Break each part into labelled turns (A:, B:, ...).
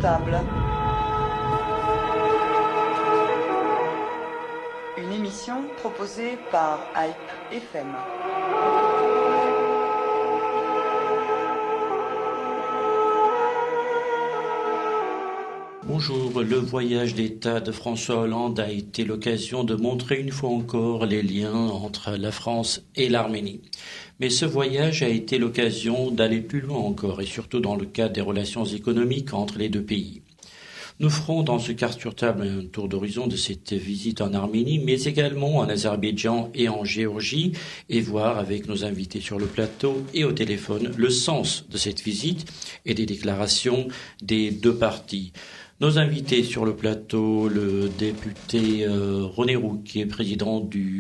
A: table. Une émission proposée par Hype FM.
B: Bonjour, le voyage d'État de François Hollande a été l'occasion de montrer une fois encore les liens entre la France et l'Arménie. Mais ce voyage a été l'occasion d'aller plus loin encore, et surtout dans le cadre des relations économiques entre les deux pays. Nous ferons dans ce quart sur table un tour d'horizon de cette visite en Arménie, mais également en Azerbaïdjan et en Géorgie, et voir avec nos invités sur le plateau et au téléphone le sens de cette visite et des déclarations des deux parties. Nos invités sur le plateau, le député René Rouquet, président du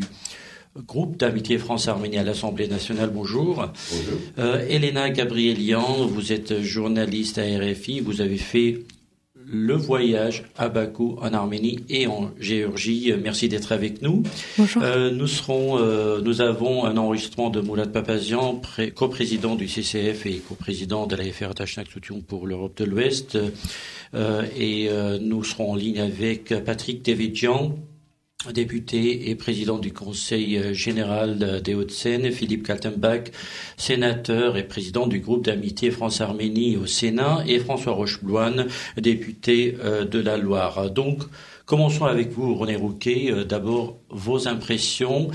B: groupe d'amitié France-Arménie à l'Assemblée nationale, bonjour. Bonjour. Elena Gabrielian, vous êtes journaliste à RFI, vous avez fait le voyage à Bakou en Arménie et en Géorgie. Merci d'être avec nous.
C: Bonjour.
B: Nous avons un enregistrement de Moulad Papazian, coprésident du CCF et coprésident de la FRH Naqtoutian pour l'Europe de l'Ouest. Nous serons en ligne avec Patrick Devedjian, député et président du Conseil général des Hauts-de-Seine, Philippe Kaltenbach, sénateur et président du groupe d'amitié France-Arménie au Sénat, et François Rochebloine, député de la Loire. Donc, commençons avec vous, René Rouquet. D'abord, vos impressions.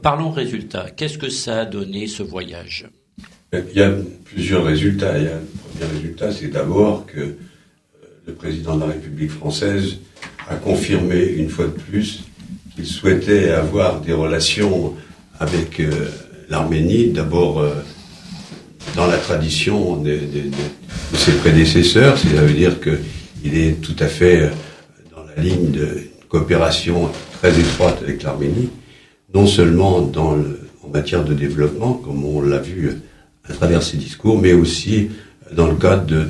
B: Parlons résultats. Qu'est-ce que ça a donné, ce voyage ?
D: Il y a plusieurs résultats. Le premier résultat, c'est d'abord que le président de la République française a confirmé une fois de plus qu'il souhaitait avoir des relations avec l'Arménie, d'abord dans la tradition de ses prédécesseurs, ça veut dire qu'il est tout à fait dans la ligne de coopération très étroite avec l'Arménie, non seulement en matière de développement, comme on l'a vu à travers ses discours, mais aussi dans le cadre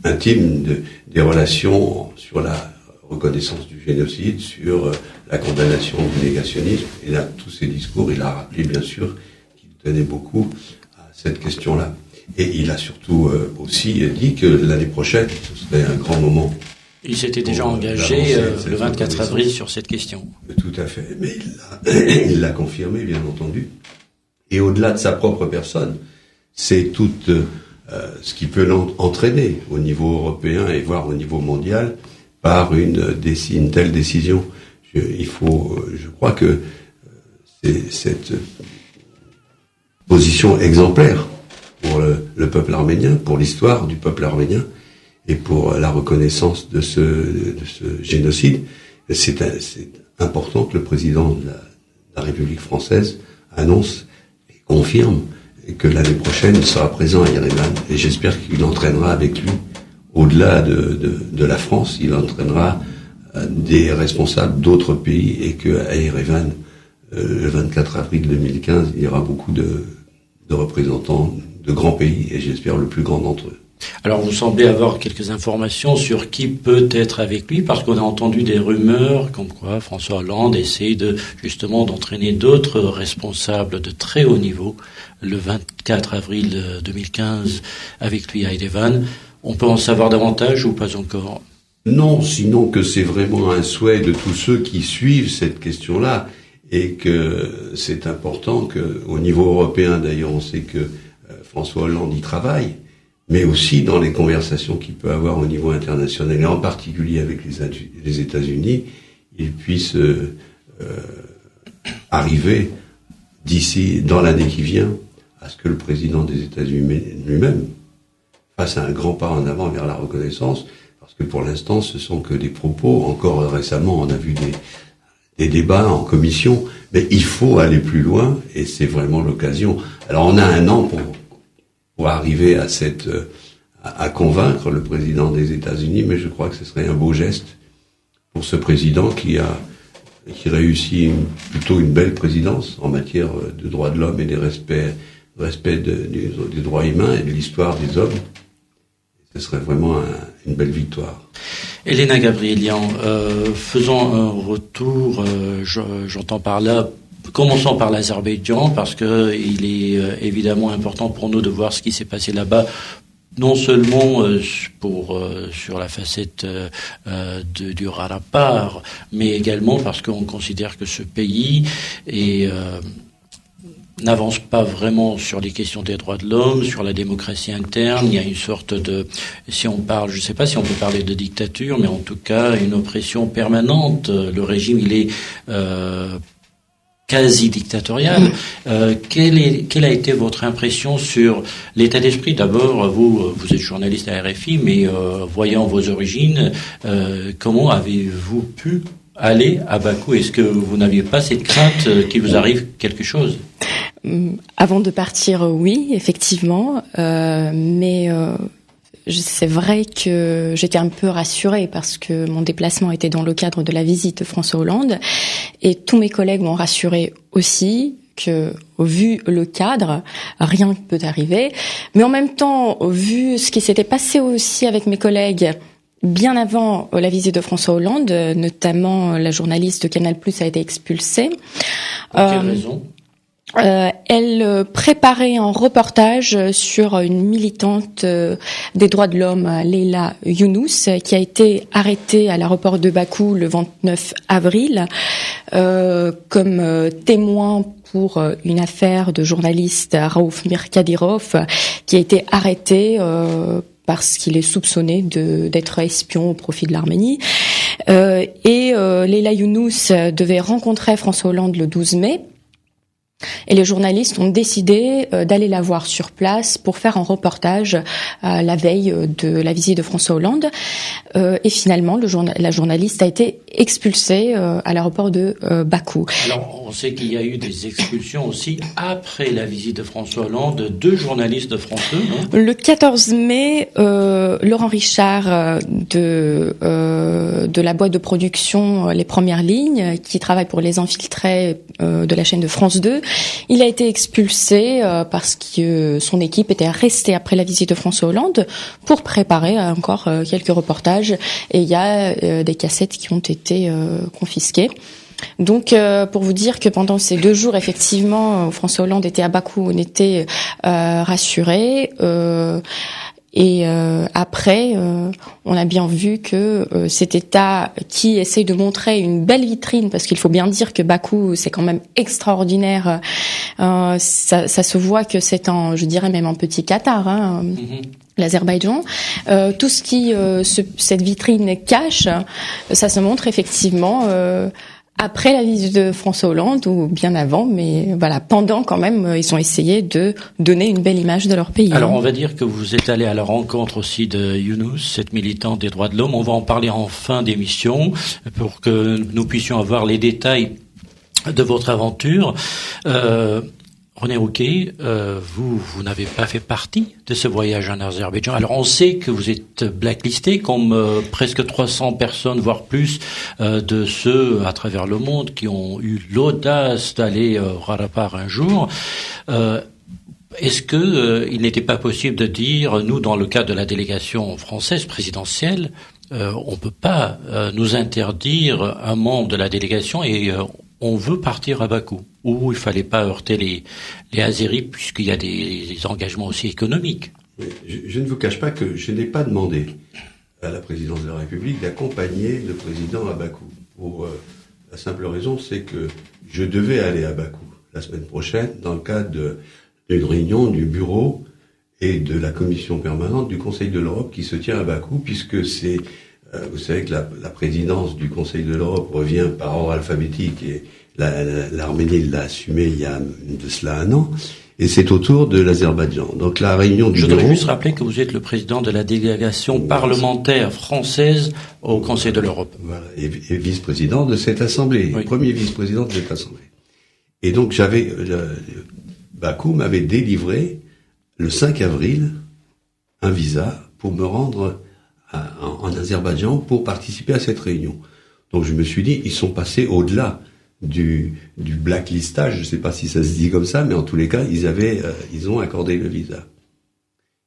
D: intime des relations sur la reconnaissance du génocide, sur la condamnation du négationnisme. Et là, tous ces discours, il a rappelé, bien sûr, qu'il tenait beaucoup à cette question-là. Et il a surtout aussi dit que l'année prochaine, ce serait un grand moment.
B: Il s'était déjà engagé le 24 avril sur cette question.
D: Tout à fait. Mais il l'a confirmé, bien entendu. Et au-delà de sa propre personne, c'est tout ce qui peut l'entraîner au niveau européen et voire au niveau mondial par une telle décision. Je crois que c'est cette position exemplaire pour le peuple arménien, pour l'histoire du peuple arménien et pour la reconnaissance de ce génocide. C'est important que le président de la République française annonce et confirme que l'année prochaine il sera présent à Yerevan, et j'espère qu'il entraînera avec lui, au-delà de la France, il entraînera des responsables d'autres pays, et qu'à Yerevan, le 24 avril 2015, il y aura beaucoup de représentants de grands pays, et j'espère le plus grand d'entre eux.
B: Alors, vous semblez avoir quelques informations sur qui peut être avec lui, parce qu'on a entendu des rumeurs comme quoi François Hollande essaie justement d'entraîner d'autres responsables de très haut niveau le 24 avril 2015 avec lui à Yerevan. On peut en savoir davantage ou pas encore ?
D: Non, sinon que c'est vraiment un souhait de tous ceux qui suivent cette question-là, et que c'est important qu'au niveau européen, d'ailleurs, on sait que François Hollande y travaille, mais aussi dans les conversations qu'il peut avoir au niveau international, et en particulier avec les États-Unis, il puisse arriver d'ici, dans l'année qui vient, à ce que le président des États-Unis lui-même fasse un grand pas en avant vers la reconnaissance, parce que pour l'instant, ce sont que des propos. Encore récemment, on a vu des débats en commission, mais il faut aller plus loin, et c'est vraiment l'occasion. Alors on a un an pour arriver à convaincre le président des États-Unis, mais je crois que ce serait un beau geste pour ce président qui réussit plutôt une belle présidence en matière de droits de l'homme et des respect des droits humains et de l'histoire des hommes. Ce serait vraiment une belle victoire.
B: Elena Gabrielian, faisons un retour, j'entends par là, commençons par l'Azerbaïdjan, parce que il est évidemment important pour nous de voir ce qui s'est passé là-bas non seulement sur la facette du Rarapar, mais également parce qu'on considère que ce pays n'avance pas vraiment sur les questions des droits de l'homme, sur la démocratie interne. Il y a une sorte de, si on parle, je ne sais pas si on peut parler de dictature, mais en tout cas une oppression permanente. Le régime, il est quasi dictatorial. Quelle a été votre impression sur l'état d'esprit? D'abord, vous êtes journaliste à RFI, mais voyant vos origines, comment avez-vous pu aller à Bakou? Est-ce que vous n'aviez pas cette crainte qu'il vous arrive quelque chose?
C: Avant de partir, oui, effectivement, mais c'est vrai que j'étais un peu rassurée parce que mon déplacement était dans le cadre de la visite de François Hollande et tous mes collègues m'ont rassurée aussi que, vu le cadre, rien ne peut arriver. Mais en même temps, vu ce qui s'était passé aussi avec mes collègues bien avant la visite de François Hollande, notamment la journaliste de Canal+ a été expulsée.
B: Pour quelle raison?
C: Elle préparait un reportage sur une militante des droits de l'homme, Leila Younous, qui a été arrêtée à l'aéroport de Bakou le 29 avril comme témoin pour une affaire de journaliste Raouf Mirkadirov, qui a été arrêté parce qu'il est soupçonné d'être espion au profit de l'Arménie. Et Leila Younous devait rencontrer François Hollande le 12 mai. Et les journalistes ont décidé d'aller la voir sur place pour faire un reportage la veille de la visite de François Hollande. Et finalement, la journaliste a été expulsée à l'aéroport de Bakou.
B: Alors, on sait qu'il y a eu des expulsions aussi après la visite de François Hollande, 2 journalistes de France 2, non? Le
C: 14 mai, Laurent Richard de la boîte de production Les Premières Lignes, qui travaille pour Les Infiltrés de la chaîne de France 2, il a été expulsé parce que son équipe était restée après la visite de François Hollande pour préparer encore quelques reportages. Et il y a des cassettes qui ont été confisquées. Donc, pour vous dire que pendant ces 2 jours, effectivement, François Hollande était à Bakou, on était rassurés. Et après, on a bien vu que cet État qui essaie de montrer une belle vitrine, parce qu'il faut bien dire que Bakou, c'est quand même extraordinaire. Ça se voit que c'est je dirais même un petit Qatar, hein, l'Azerbaïdjan. Tout ce qui cette vitrine cache, ça se montre effectivement. Après la visite de François Hollande, ou bien avant, mais voilà, pendant quand même, ils ont essayé de donner une belle image de leur pays.
B: Alors, on va dire que vous êtes allé à la rencontre aussi de Younous, cette militante des droits de l'homme. On va en parler en fin d'émission pour que nous puissions avoir les détails de votre aventure. René Rouquet, vous n'avez pas fait partie de ce voyage en Azerbaïdjan. Alors on sait que vous êtes blacklisté comme presque 300 personnes, voire plus, de ceux à travers le monde qui ont eu l'audace d'aller au Rarapar un jour. Est-ce que il n'était pas possible de dire, nous, dans le cadre de la délégation française présidentielle, on peut pas nous interdire un membre de la délégation et on veut partir à Bakou, où il fallait pas heurter les Azéris puisqu'il y a des engagements aussi économiques.
D: Oui, je ne vous cache pas que je n'ai pas demandé à la présidence de la République d'accompagner le président à Bakou. Pour la simple raison, c'est que je devais aller à Bakou la semaine prochaine dans le cadre d'une réunion du bureau et de la commission permanente du Conseil de l'Europe qui se tient à Bakou, puisque c'est vous savez que la présidence du Conseil de l'Europe revient par ordre alphabétique et l'Arménie l'a assumé il y a de cela 1 an, et c'est au tour de l'Azerbaïdjan. Donc la réunion du
B: Je
D: bureau...
B: voudrais juste rappeler que vous êtes le président de la délégation parlementaire française au Conseil de l'Europe.
D: Voilà, et vice-président de cette assemblée,
B: oui.
D: Premier vice-président de cette assemblée. Et donc Bakou m'avait délivré le 5 avril un visa pour me rendre en Azerbaïdjan pour participer à cette réunion. Donc je me suis dit, ils sont passés au-delà du blacklistage, je ne sais pas si ça se dit comme ça, mais en tous les cas, ils ont accordé le visa.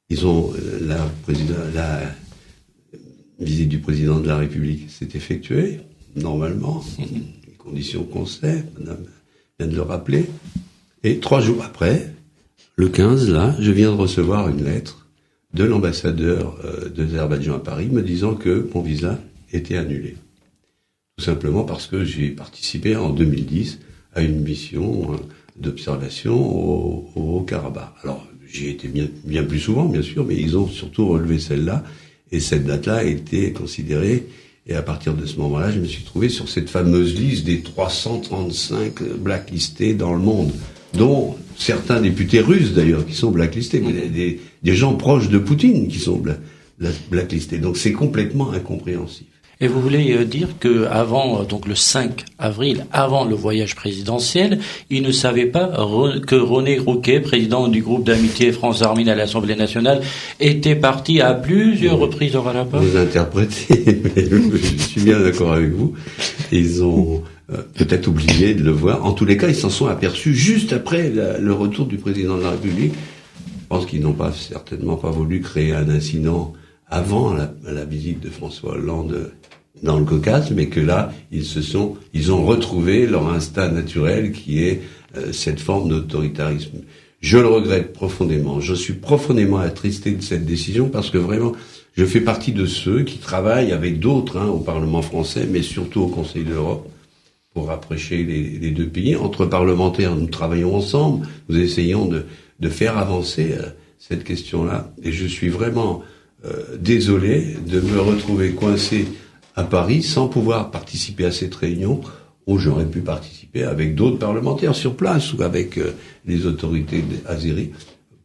D: Ils ont la visite du président de la République s'est effectuée normalement, les conditions qu'on sait, Madame vient de le rappeler. Et 3 jours après, le 15 là, je viens de recevoir une lettre de l'ambassadeur de l'Azerbaïdjan à Paris me disant que mon visa était annulé. Tout simplement parce que j'ai participé en 2010 à une mission d'observation au Karabakh. Alors, j'y étais bien plus souvent, bien sûr, mais ils ont surtout relevé celle-là, et cette date-là a été considérée, et à partir de ce moment-là, je me suis trouvé sur cette fameuse liste des 335 blacklistés dans le monde, dont certains députés russes d'ailleurs qui sont blacklistés, mais des gens proches de Poutine qui sont blacklistés. Donc c'est complètement incompréhensible.
B: Et vous voulez dire que avant, donc le 5 avril, avant le voyage présidentiel, il ne savait pas que René Rouquet, président du groupe d'amitié France-Arménie à l'Assemblée nationale, était parti à plusieurs reprises au Karabakh?
D: Vous interprétez, mais je suis bien d'accord avec vous. Ils ont peut-être oublié de le voir. En tous les cas, ils s'en sont aperçus juste après le retour du président de la République. Je pense qu'ils n'ont certainement pas voulu créer un incident avant la visite de François Hollande dans le Caucase, mais que là, ils ont retrouvé leur instinct naturel qui est cette forme d'autoritarisme. Je le regrette profondément. Je suis profondément attristé de cette décision parce que vraiment, je fais partie de ceux qui travaillent avec d'autres au Parlement français, mais surtout au Conseil de l'Europe, pour rapprocher les deux pays. Entre parlementaires, nous travaillons ensemble, nous essayons de faire avancer cette question-là. Et je suis vraiment désolé de me retrouver coincé à Paris sans pouvoir participer à cette réunion où j'aurais pu participer avec d'autres parlementaires sur place ou avec les autorités azéries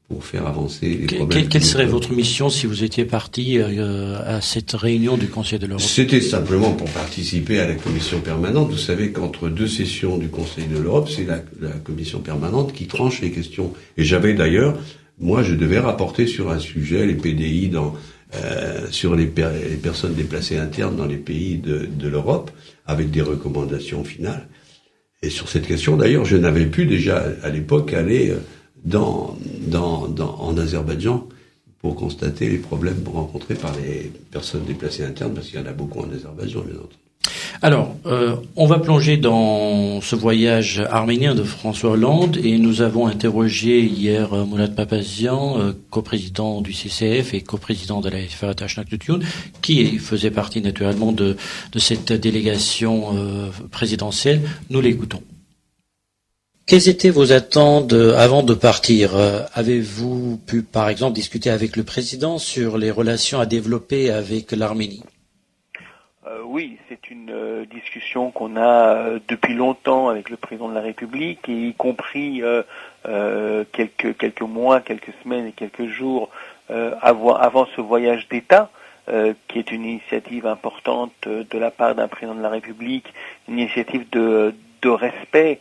D: pour faire avancer les problèmes.
B: Quelle serait votre mission si vous étiez parti à cette réunion du Conseil de l'Europe?
D: C'était simplement pour participer à la commission permanente. Vous savez qu'entre deux sessions du Conseil de l'Europe, c'est la commission permanente qui tranche les questions. Et j'avais d'ailleurs, moi je devais rapporter sur un sujet, les PDI sur les personnes déplacées internes dans les pays de l'Europe, avec des recommandations finales. Et sur cette question, d'ailleurs, je n'avais pu déjà à l'époque aller en Azerbaïdjan pour constater les problèmes rencontrés par les personnes déplacées internes, parce qu'il y en a beaucoup en Azerbaïdjan, bien entendu.
B: Alors, on va plonger dans ce voyage arménien de François Hollande et nous avons interrogé hier Murat Papazian, coprésident du CCF et coprésident de la FA Tashnak-Tutun, qui faisait partie naturellement de cette délégation présidentielle. Nous l'écoutons. Quelles étaient vos attentes avant de partir? Avez-vous pu, par exemple, discuter avec le président sur les relations à développer avec l'Arménie?
E: Oui, c'est une discussion qu'on a depuis longtemps avec le président de la République, et y compris quelques mois, quelques semaines et quelques jours avant ce voyage d'État, qui est une initiative importante de la part d'un président de la République, une initiative de respect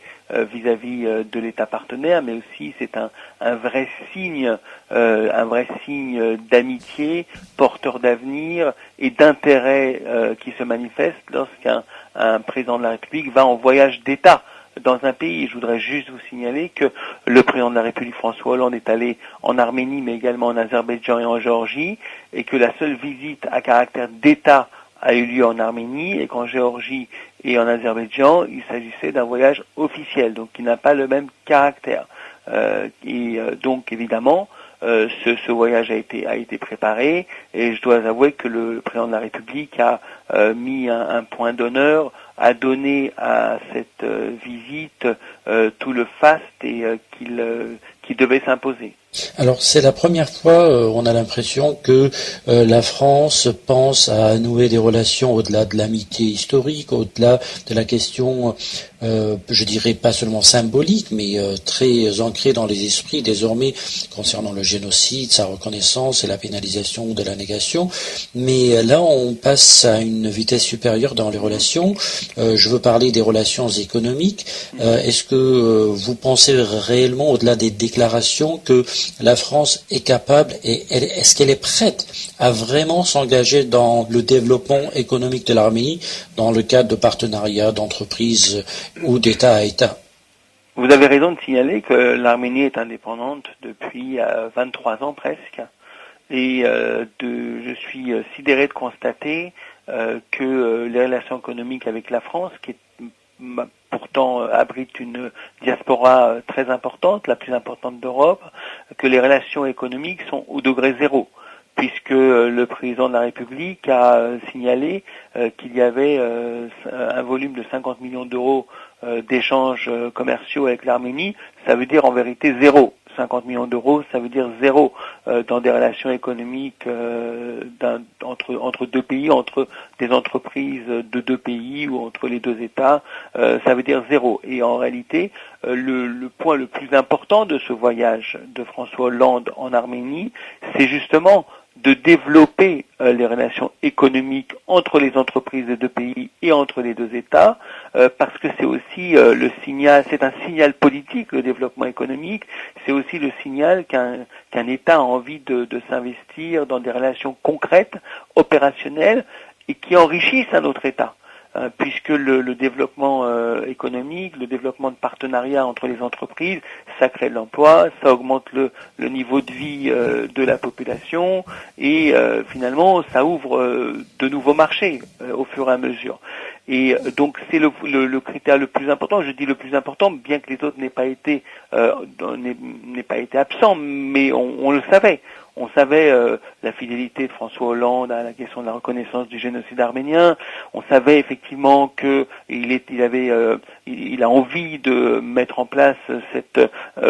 E: vis-à-vis de l'État partenaire, mais aussi c'est un vrai signe d'amitié, porteur d'avenir et d'intérêt qui se manifeste lorsqu'un président de la République va en voyage d'État dans un pays. Je voudrais juste vous signaler que le président de la République, François Hollande, est allé en Arménie, mais également en Azerbaïdjan et en Géorgie, et que la seule visite à caractère d'État a eu lieu en Arménie, et qu'en Géorgie et en Azerbaïdjan, il s'agissait d'un voyage officiel, donc qui n'a pas le même caractère. Donc évidemment, ce voyage a été préparé, et je dois avouer que le président de la République a mis un point d'honneur à donner à cette visite tout le faste et qui devait s'imposer.
B: Alors c'est la première fois, on a l'impression que la France pense à nouer des relations au-delà de l'amitié historique, au-delà de la question, je dirais pas seulement symbolique, mais très ancrée dans les esprits désormais concernant le génocide, sa reconnaissance et la pénalisation de la négation. Mais là, on passe à une vitesse supérieure dans les relations. Je veux parler des relations économiques. Est-ce que vous pensez réellement, au-delà des déclarations, que la France est capable et est-ce qu'elle est prête à vraiment s'engager dans le développement économique de l'Arménie dans le cadre de partenariats d'entreprises ou d'État à État?
E: Vous avez raison de signaler que l'Arménie est indépendante depuis 23 ans presque, et je suis sidéré de constater que les relations économiques avec la France, qui est pourtant abrite une diaspora très importante, la plus importante d'Europe, que les relations économiques sont au degré zéro. puisque le président de la République a signalé qu'il y avait un volume de 50 millions d'euros d'échanges commerciaux avec l'Arménie. Ça veut dire en vérité zéro. 50 millions d'euros, ça veut dire zéro dans des relations économiques entre deux pays, entre des entreprises de deux pays ou entre les deux États, ça veut dire zéro. Et en réalité, le point le plus important de ce voyage de François Hollande en Arménie, c'est justement de développer les relations économiques entre les entreprises des deux pays et entre les deux États, parce que c'est aussi le signal, c'est un signal politique, le développement économique, c'est aussi le signal qu'un État a envie de s'investir dans des relations concrètes, opérationnelles, et qui enrichissent un autre État. Puisque le développement économique, le développement de partenariats entre les entreprises, ça crée de l'emploi, ça augmente le niveau de vie de la population et finalement ça ouvre de nouveaux marchés au fur et à mesure. Et donc c'est le critère le plus important. Je dis le plus important, bien que les autres n'aient pas été absents, mais on le savait. On savait la fidélité de François Hollande à la question de la reconnaissance du génocide arménien. On savait effectivement que il a envie de mettre en place cette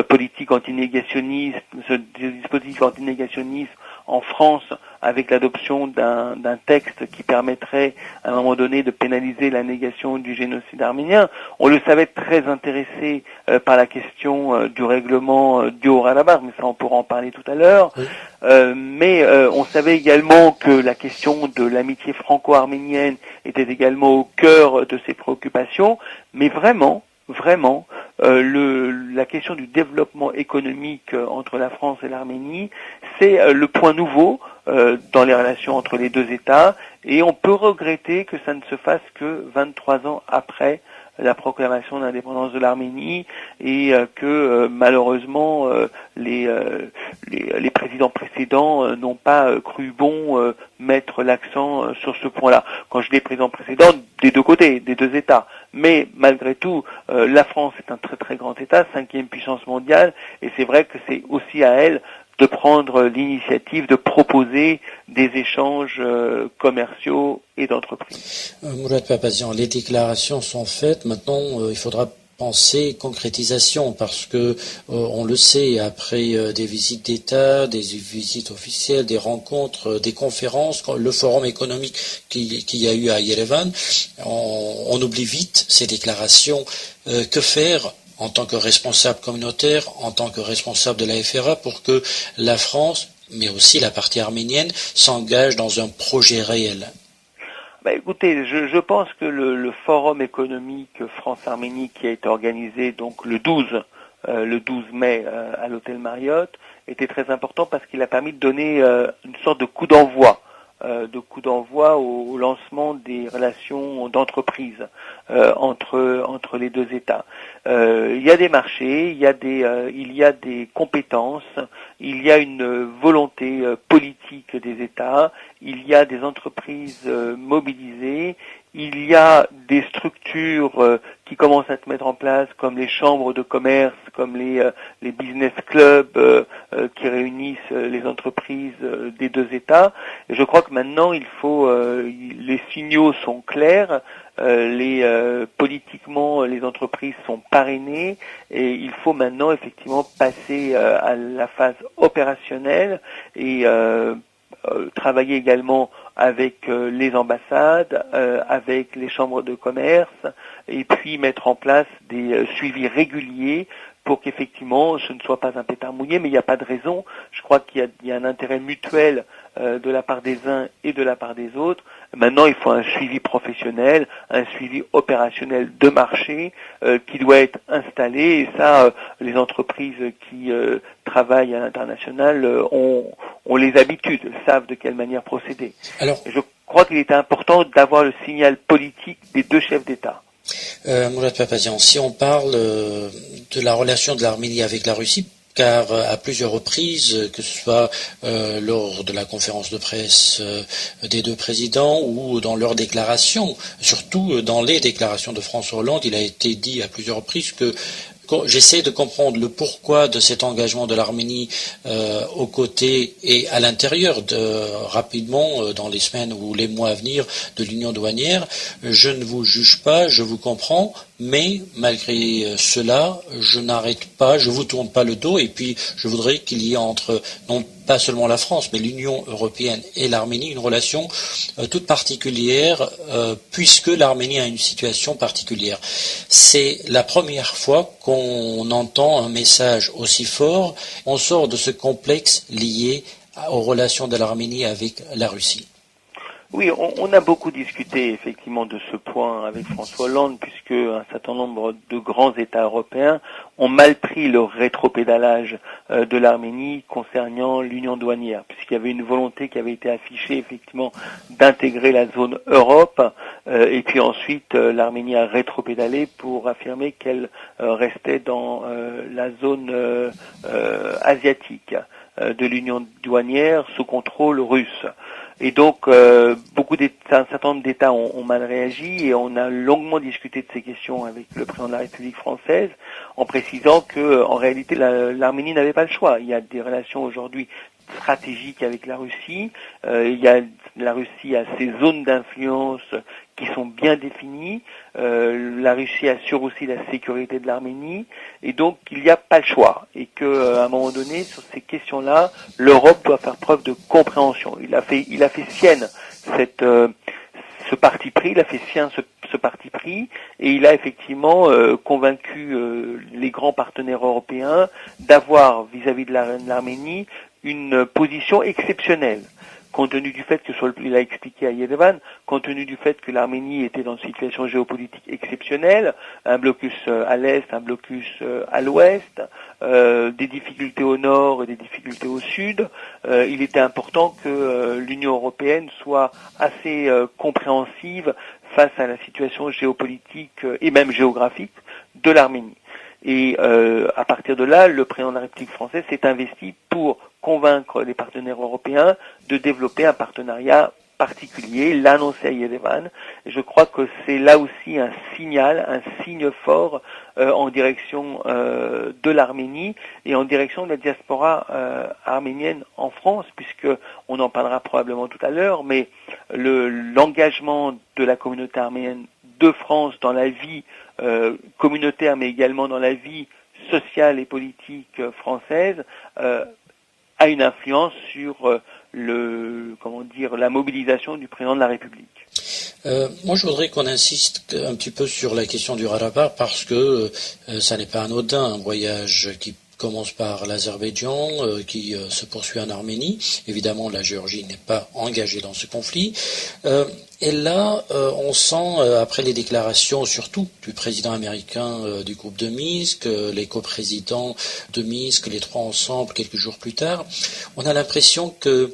E: politique antinégationniste, ce dispositif antinégationniste en France, avec l'adoption d'un texte qui permettrait à un moment donné de pénaliser la négation du génocide arménien. On le savait très intéressé par la question du règlement du Haut-Karabakh, mais ça on pourra en parler tout à l'heure. Oui. Mais on savait également que la question de l'amitié franco-arménienne était également au cœur de ses préoccupations, mais vraiment, la question du développement économique entre la France et l'Arménie, c'est le point nouveau dans les relations entre les deux États, et on peut regretter que ça ne se fasse que 23 ans après la proclamation d'indépendance de l'Arménie, et que malheureusement les présidents précédents n'ont pas cru bon mettre l'accent sur ce point-là. Quand je dis présidents précédents, des deux côtés, des deux États. Mais malgré tout, la France est un très très grand État, 5e puissance mondiale, et c'est vrai que c'est aussi à elle de prendre l'initiative de proposer des échanges commerciaux et d'entreprises.
B: Mourad Papazian, les déclarations sont faites. Maintenant, il faudra penser concrétisation, parce que on le sait, après des visites d'État, des visites officielles, des rencontres, des conférences, le forum économique qu'il y a eu à Yerevan, on oublie vite ces déclarations. Que faire en tant que responsable communautaire, en tant que responsable de la FRA, pour que la France, mais aussi la partie arménienne, s'engage dans un projet réel?
E: Écoutez, je pense que le forum économique France-Arménie qui a été organisé donc le 12 mai à l'hôtel Marriott était très important, parce qu'il a permis de donner une sorte de coup d'envoi au lancement des relations d'entreprise entre les deux États. Il y a des marchés, il y a des compétences, il y a une volonté politique des États, il y a des entreprises mobilisées, il y a des structures qui commencent à se mettre en place, comme les chambres de commerce, comme les business clubs qui réunissent les entreprises des deux États. Et je crois que maintenant les signaux sont clairs. Politiquement, les entreprises sont parrainées, et il faut maintenant effectivement passer à la phase opérationnelle et travailler également avec les ambassades, avec les chambres de commerce, et puis mettre en place des suivis réguliers pour qu'effectivement ce ne soit pas un pétard mouillé, mais il n'y a pas de raison. Je crois qu'il y a un intérêt mutuel de la part des uns et de la part des autres. Maintenant, il faut un suivi professionnel, un suivi opérationnel de marché qui doit être installé, et ça, les entreprises qui travaillent à l'international ont les habitudes, savent de quelle manière procéder. Alors, je crois qu'il était important d'avoir le signal politique des deux chefs d'État.
B: Mourad Papazian, si on parle de la relation de l'Arménie avec la Russie, car à plusieurs reprises, que ce soit lors de la conférence de presse des deux présidents ou dans leurs déclarations, surtout dans les déclarations de François Hollande, il a été dit à plusieurs reprises que J'essaie de comprendre le pourquoi de cet engagement de l'Arménie aux côtés et à l'intérieur rapidement dans les semaines ou les mois à venir de l'union douanière. Je ne vous juge pas, je vous comprends, mais malgré cela, je n'arrête pas, je vous tourne pas le dos et puis je voudrais qu'il y ait entre non pas seulement la France, mais l'Union européenne et l'Arménie une relation toute particulière puisque l'Arménie a une situation particulière. C'est la première fois qu'on entend un message aussi fort. On sort de ce complexe lié aux relations de l'Arménie avec la Russie.
E: Oui, on a beaucoup discuté effectivement de ce point avec François Hollande, puisque un certain nombre de grands États européens ont mal pris le rétropédalage de l'Arménie concernant l'union douanière, puisqu'il y avait une volonté qui avait été affichée effectivement d'intégrer la zone Europe, et puis ensuite l'Arménie a rétropédalé pour affirmer qu'elle restait dans la zone asiatique de l'union douanière sous contrôle russe. Et donc, un certain nombre d'États ont mal réagi et on a longuement discuté de ces questions avec le président de la République française en précisant que, en réalité, l'Arménie n'avait pas le choix. Il y a des relations aujourd'hui stratégiques avec la Russie. La Russie a ses zones d'influence qui sont bien définies. La Russie assure aussi la sécurité de l'Arménie et donc il n'y a pas le choix et que à un moment donné sur ces questions-là, l'Europe doit faire preuve de compréhension. Il a fait sienne ce parti pris, il a fait sien ce parti pris et il a effectivement convaincu les grands partenaires européens d'avoir vis-à-vis de l'Arménie une position exceptionnelle. Compte tenu du fait que, il a expliqué à Yerevan, compte tenu du fait que l'Arménie était dans une situation géopolitique exceptionnelle, un blocus à l'est, un blocus à l'ouest, des difficultés au nord et des difficultés au sud, il était important que l'Union européenne soit assez compréhensive face à la situation géopolitique et même géographique de l'Arménie. Et à partir de là, le président de la République française s'est investi pour convaincre les partenaires européens de développer un partenariat particulier, l'annoncer à Yerevan. Je crois que c'est là aussi un signe fort en direction de l'Arménie et en direction de la diaspora arménienne en France, puisque on en parlera probablement tout à l'heure, mais l'engagement de la communauté arménienne de France dans la vie communautaire, mais également dans la vie sociale et politique française, a une influence sur la mobilisation du président de la République.
B: Moi, je voudrais qu'on insiste un petit peu sur la question du Haut-Karabakh parce que ça n'est pas anodin, un voyage qui commence par l'Azerbaïdjan, qui se poursuit en Arménie. Évidemment, la Géorgie n'est pas engagée dans ce conflit. Et là, on sent, après les déclarations, surtout du président américain du groupe de Minsk, les coprésidents de Minsk, les trois ensemble, quelques jours plus tard, on a l'impression que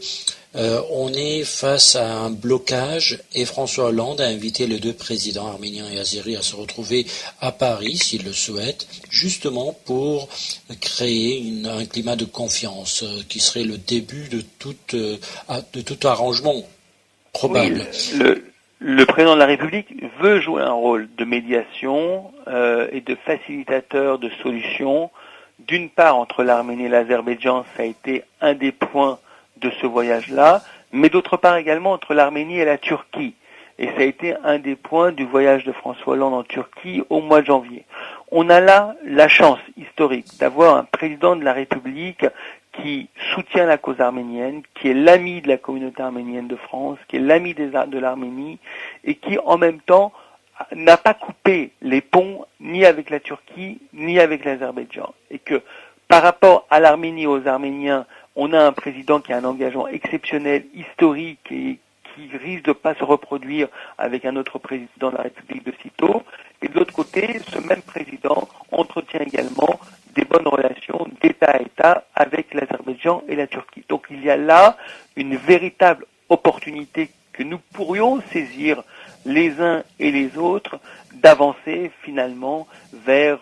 B: on est face à un blocage et François Hollande a invité les deux présidents arméniens et azéris à se retrouver à Paris, s'ils le souhaitent, justement pour créer un climat de confiance qui serait le début de tout arrangement probable.
E: Oui, le président de la République veut jouer un rôle de médiation et de facilitateur de solutions. D'une part, entre l'Arménie et l'Azerbaïdjan, ça a été un des points de ce voyage-là, mais d'autre part également entre l'Arménie et la Turquie. Et ça a été un des points du voyage de François Hollande en Turquie au mois de janvier. On a là la chance historique d'avoir un président de la République qui soutient la cause arménienne, qui est l'ami de la communauté arménienne de France, qui est l'ami de l'Arménie, et qui en même temps n'a pas coupé les ponts ni avec la Turquie, ni avec l'Azerbaïdjan. Et que par rapport à l'Arménie et aux Arméniens, on a un président qui a un engagement exceptionnel, historique et qui risque de ne pas se reproduire avec un autre président de la République de sitôt. Et de l'autre côté, ce même président entretient également des bonnes relations d'État à État avec l'Azerbaïdjan et la Turquie. Donc il y a là une véritable opportunité que nous pourrions saisir les uns et les autres d'avancer finalement vers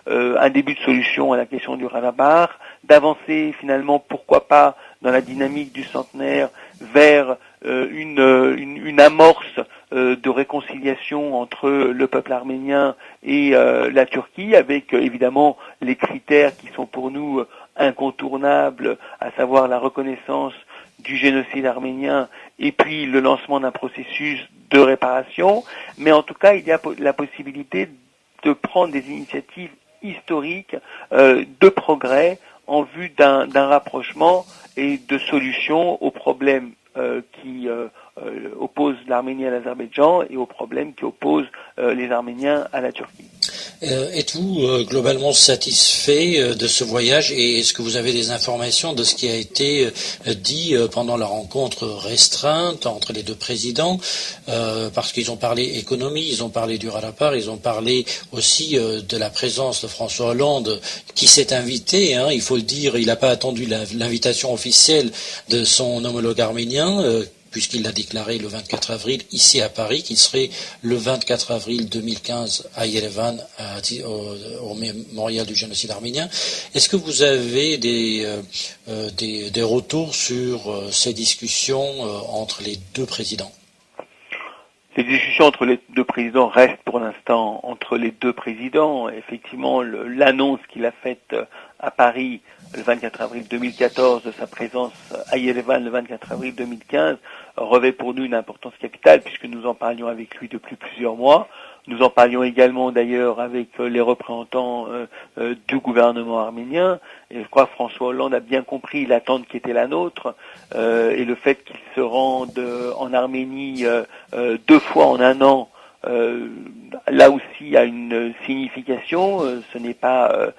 E: un début de solution à la question du Haut-Karabakh, d'avancer finalement, pourquoi pas, dans la dynamique du centenaire vers une amorce de réconciliation entre le peuple arménien et la Turquie, avec évidemment les critères qui sont pour nous incontournables, à savoir la reconnaissance du génocide arménien et puis le lancement d'un processus de réparation. Mais en tout cas, il y a la possibilité de prendre des initiatives historiques de progrès en vue d'un rapprochement et de solutions aux problèmes qui opposent l'Arménie à l'Azerbaïdjan et aux problèmes qui opposent les Arméniens à la Turquie.
B: Êtes-vous globalement satisfait de ce voyage et est-ce que vous avez des informations de ce qui a été dit pendant la rencontre restreinte entre les deux présidents, parce qu'ils ont parlé économie, ils ont parlé du Rarapar, ils ont parlé aussi de la présence de François Hollande qui s'est invité, il faut le dire, il n'a pas attendu l'invitation officielle de son homologue arménien, puisqu'il l'a déclaré le 24 avril ici à Paris, qu'il serait le 24 avril 2015 à Yerevan, au mémorial du génocide arménien. Est-ce que vous avez des retours sur ces discussions entre les deux présidents ?
E: Les discussions entre les deux présidents restent pour l'instant entre les deux présidents. Effectivement, l'annonce qu'il a faite à Paris le 24 avril 2014 de sa présence à Yerevan le 24 avril 2015 revêt pour nous une importance capitale puisque nous en parlions avec lui depuis plusieurs mois. Nous en parlions également d'ailleurs avec les représentants du gouvernement arménien. Et je crois que François Hollande a bien compris l'attente qui était la nôtre et le fait qu'il se rende en Arménie 2 fois en un an. Là aussi a une signification, ce n'est pas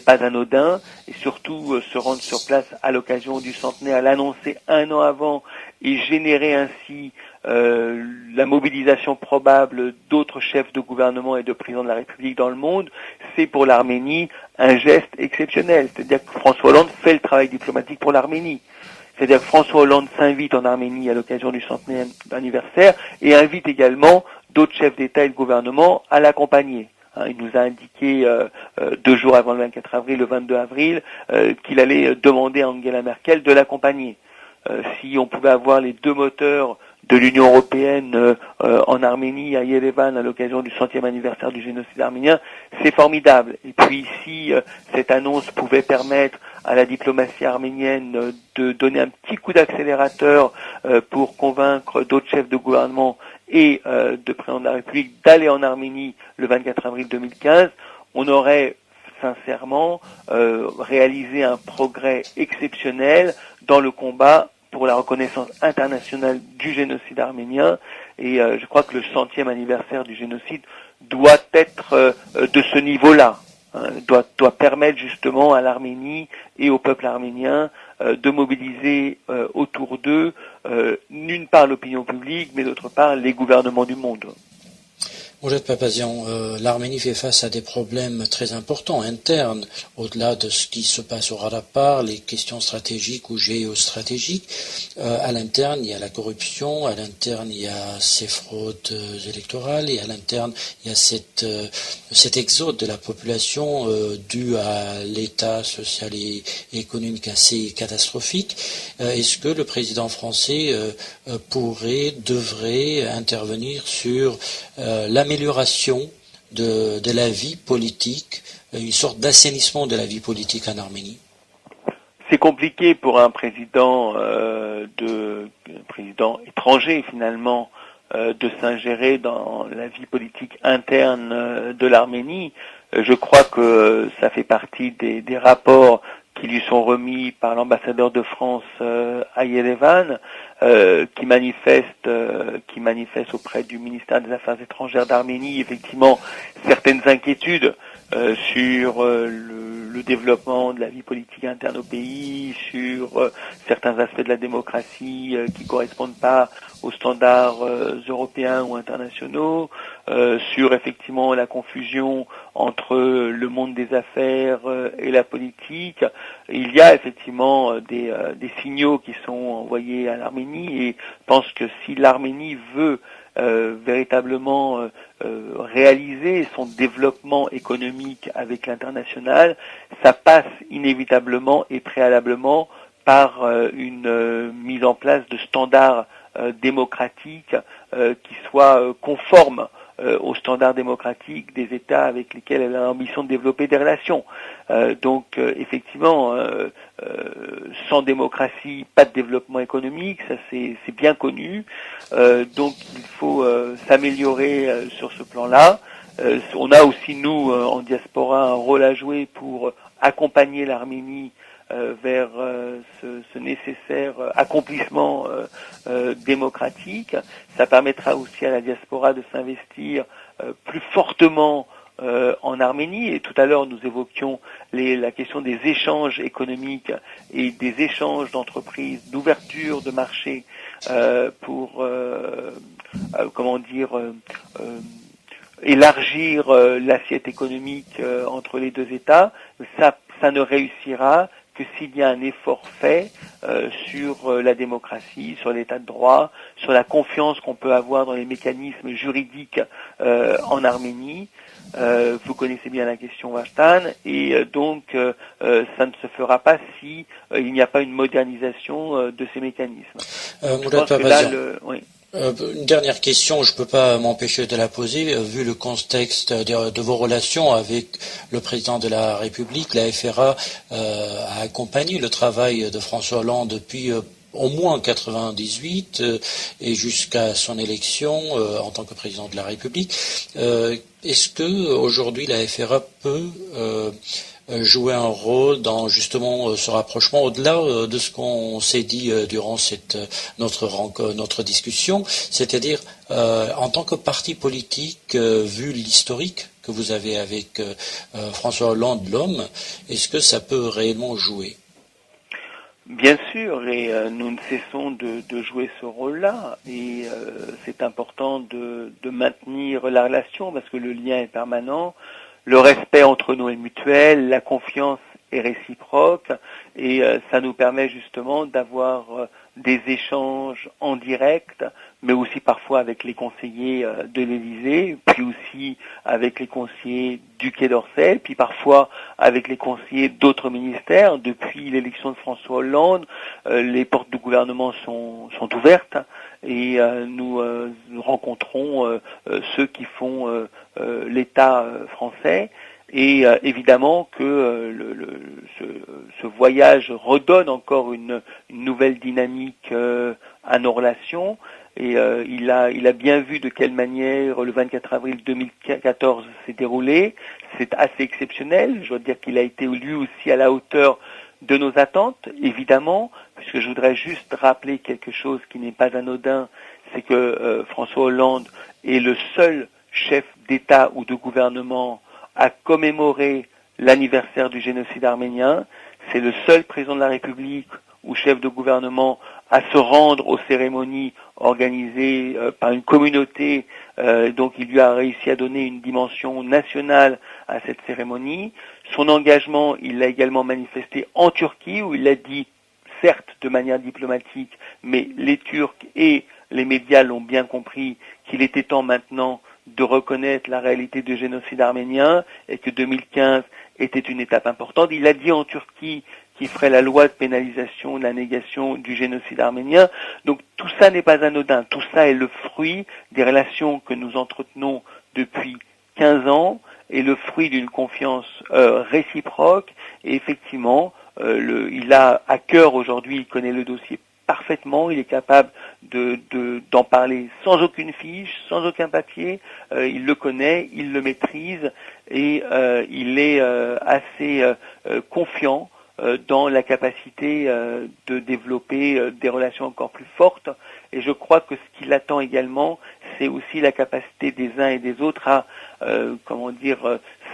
E: anodin, et surtout se rendre sur place à l'occasion du centenaire, l'annoncer 1 an avant et générer ainsi la mobilisation probable d'autres chefs de gouvernement et de présidents de la République dans le monde, c'est pour l'Arménie un geste exceptionnel. C'est-à-dire que François Hollande fait le travail diplomatique pour l'Arménie. C'est-à-dire que François Hollande s'invite en Arménie à l'occasion du centenaire anniversaire et invite également d'autres chefs d'État et de gouvernement à l'accompagner. Il nous a indiqué 2 jours avant le 24 avril, le 22 avril, qu'il allait demander à Angela Merkel de l'accompagner. Si on pouvait avoir les 2 moteurs de l'Union européenne en Arménie, à Yerevan, à l'occasion du 100e anniversaire du génocide arménien, c'est formidable. Et puis si cette annonce pouvait permettre à la diplomatie arménienne de donner un petit coup d'accélérateur pour convaincre d'autres chefs de gouvernement et de président de la République d'aller en Arménie le 24 avril 2015, on aurait sincèrement réalisé un progrès exceptionnel dans le combat pour la reconnaissance internationale du génocide arménien. Et je crois que le 100e anniversaire du génocide doit être de ce niveau-là, doit permettre justement à l'Arménie et au peuple arménien de mobiliser autour d'eux, d'une part l'opinion publique, mais d'autre part les gouvernements du monde.
B: Mourad Papazian, l'Arménie fait face à des problèmes très importants internes, au-delà de ce qui se passe au Rarapar, les questions stratégiques ou géostratégiques. À l'interne, il y a la corruption, à l'interne, il y a ces fraudes électorales, et à l'interne, il y a cet exode de la population dû à l'état social et économique assez catastrophique. Est-ce que le président français devrait intervenir sur l'amélioration de la vie politique, une sorte d'assainissement de la vie politique en Arménie?
E: C'est compliqué pour un président président étranger finalement de s'ingérer dans la vie politique interne de l'Arménie. Je crois que ça fait partie des rapports qui lui sont remis par l'ambassadeur de France à Yerevan, qui manifeste auprès du ministère des Affaires étrangères d'Arménie effectivement certaines inquiétudes sur le développement de la vie politique interne au pays, sur certains aspects de la démocratie qui correspondent pas aux standards européens ou internationaux, sur effectivement la confusion entre le monde des affaires et la politique. Il y a effectivement des signaux qui sont envoyés à l'Arménie et je pense que si l'Arménie veut véritablement réaliser son développement économique avec l'international, ça passe inévitablement et préalablement par une mise en place de standards démocratiques qui soit conforme aux standards démocratiques des États avec lesquels elle a l'ambition de développer des relations. Donc effectivement, sans démocratie, pas de développement économique, ça c'est bien connu. Donc il faut s'améliorer sur ce plan-là. On a aussi, nous, en diaspora, un rôle à jouer pour accompagner l'Arménie vers ce nécessaire accomplissement démocratique. Ça permettra aussi à la diaspora de s'investir plus fortement en Arménie. Et tout à l'heure, nous évoquions la question des échanges économiques et des échanges d'entreprises, d'ouverture de marché pour, élargir l'assiette économique entre les deux États. Ça ne réussira que s'il y a un effort fait sur la démocratie, sur l'état de droit, sur la confiance qu'on peut avoir dans les mécanismes juridiques en Arménie. Vous connaissez bien la question Vastan, et donc ça ne se fera pas si il n'y a pas une modernisation de ces mécanismes.
B: Une dernière question, je ne peux pas m'empêcher de la poser, vu le contexte de vos relations avec le président de la République. La FRA a accompagné le travail de François Hollande depuis au moins 98 et jusqu'à son élection en tant que président de la République. Est-ce que aujourd'hui la FRA peut jouer un rôle dans justement ce rapprochement au-delà de ce qu'on s'est dit durant notre discussion, c'est-à-dire en tant que parti politique, vu l'historique que vous avez avec François Hollande, l'homme, est-ce que ça peut réellement jouer?
E: Bien sûr, et nous ne cessons de jouer ce rôle-là, et c'est important de maintenir la relation parce que le lien est permanent. Le respect entre nous est mutuel, la confiance est réciproque, et ça nous permet justement d'avoir des échanges en direct, mais aussi parfois avec les conseillers de l'Élysée, puis aussi avec les conseillers du Quai d'Orsay, puis parfois avec les conseillers d'autres ministères. Depuis l'élection de François Hollande, les portes du gouvernement sont ouvertes, et nous rencontrons ceux qui font l'État français. Et évidemment que ce voyage redonne encore une nouvelle dynamique à nos relations. Et il a bien vu de quelle manière le 24 avril 2014 s'est déroulé. C'est assez exceptionnel. Je dois dire qu'il a été lui aussi à la hauteur de nos attentes, évidemment, puisque je voudrais juste rappeler quelque chose qui n'est pas anodin, c'est que François Hollande est le seul chef d'État ou de gouvernement à commémorer l'anniversaire du génocide arménien. C'est le seul président de la République ou chef de gouvernement à se rendre aux cérémonies organisées par une communauté. Donc il lui a réussi à donner une dimension nationale à cette cérémonie. Son engagement, il l'a également manifesté en Turquie, où il a dit, certes de manière diplomatique, mais les Turcs et les médias l'ont bien compris, qu'il était temps maintenant de reconnaître la réalité du génocide arménien et que 2015 était une étape importante. Il a dit en Turquie qu'il ferait la loi de pénalisation de la négation du génocide arménien. Donc tout ça n'est pas anodin. Tout ça est le fruit des relations que nous entretenons depuis 15 ans et le fruit d'une confiance réciproque. Et effectivement, il a à cœur aujourd'hui, il connaît le dossier parfaitement, il est capable d'en parler sans aucune fiche, sans aucun papier, il le connaît, il le maîtrise et il est assez confiant dans la capacité de développer des relations encore plus fortes. Et je crois que ce qu'il attend également, c'est aussi la capacité des uns et des autres à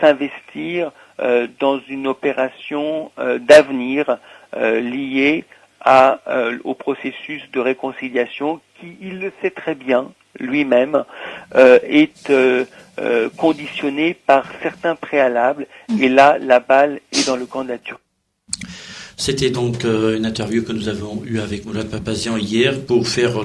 E: s'investir dans une opération d'avenir liée au processus de réconciliation qui, il le sait très bien lui-même, est conditionné par certains préalables. Et là, la balle est dans le camp de la Turquie.
B: C'était donc une interview que nous avons eue avec Moulad Papazian hier pour faire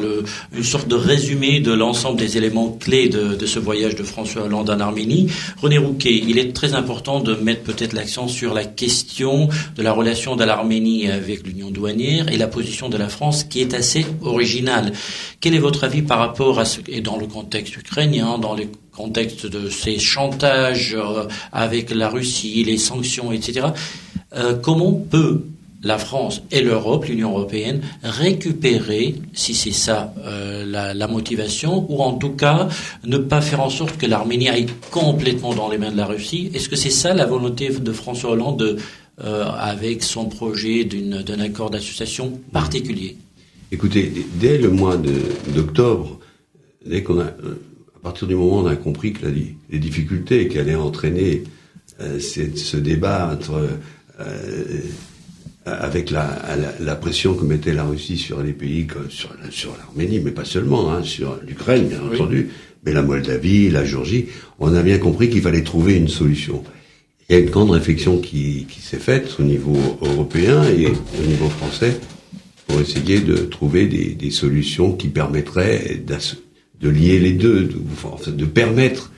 B: une sorte de résumé de l'ensemble des éléments clés de ce voyage de François Hollande en Arménie. René Rouquet, il est très important de mettre peut-être l'accent sur la question de la relation de l'Arménie avec l'Union douanière et la position de la France qui est assez originale. Quel est votre avis par rapport à ce, et dans le contexte ukrainien, dans le contexte de ces chantages avec la Russie, les sanctions, etc. Comment peut la France et l'Europe, l'Union européenne, récupérer, si c'est ça la motivation, ou en tout cas ne pas faire en sorte que l'Arménie aille complètement dans les mains de la Russie? Est-ce que c'est ça la volonté de François Hollande avec son projet d'un accord d'association particulier?
D: Écoutez, dès le mois d'octobre, dès qu'on a, à partir du moment où on a compris que les difficultés qu'allait entraîner ce débat avec la pression que mettait la Russie sur les pays comme sur l'Arménie, mais pas seulement, sur l'Ukraine bien entendu, mais la Moldavie, la Géorgie, on a bien compris qu'il fallait trouver une solution. Il y a une grande réflexion qui s'est faite au niveau européen et au niveau français pour essayer de trouver des solutions qui permettraient de lier les deux, de permettre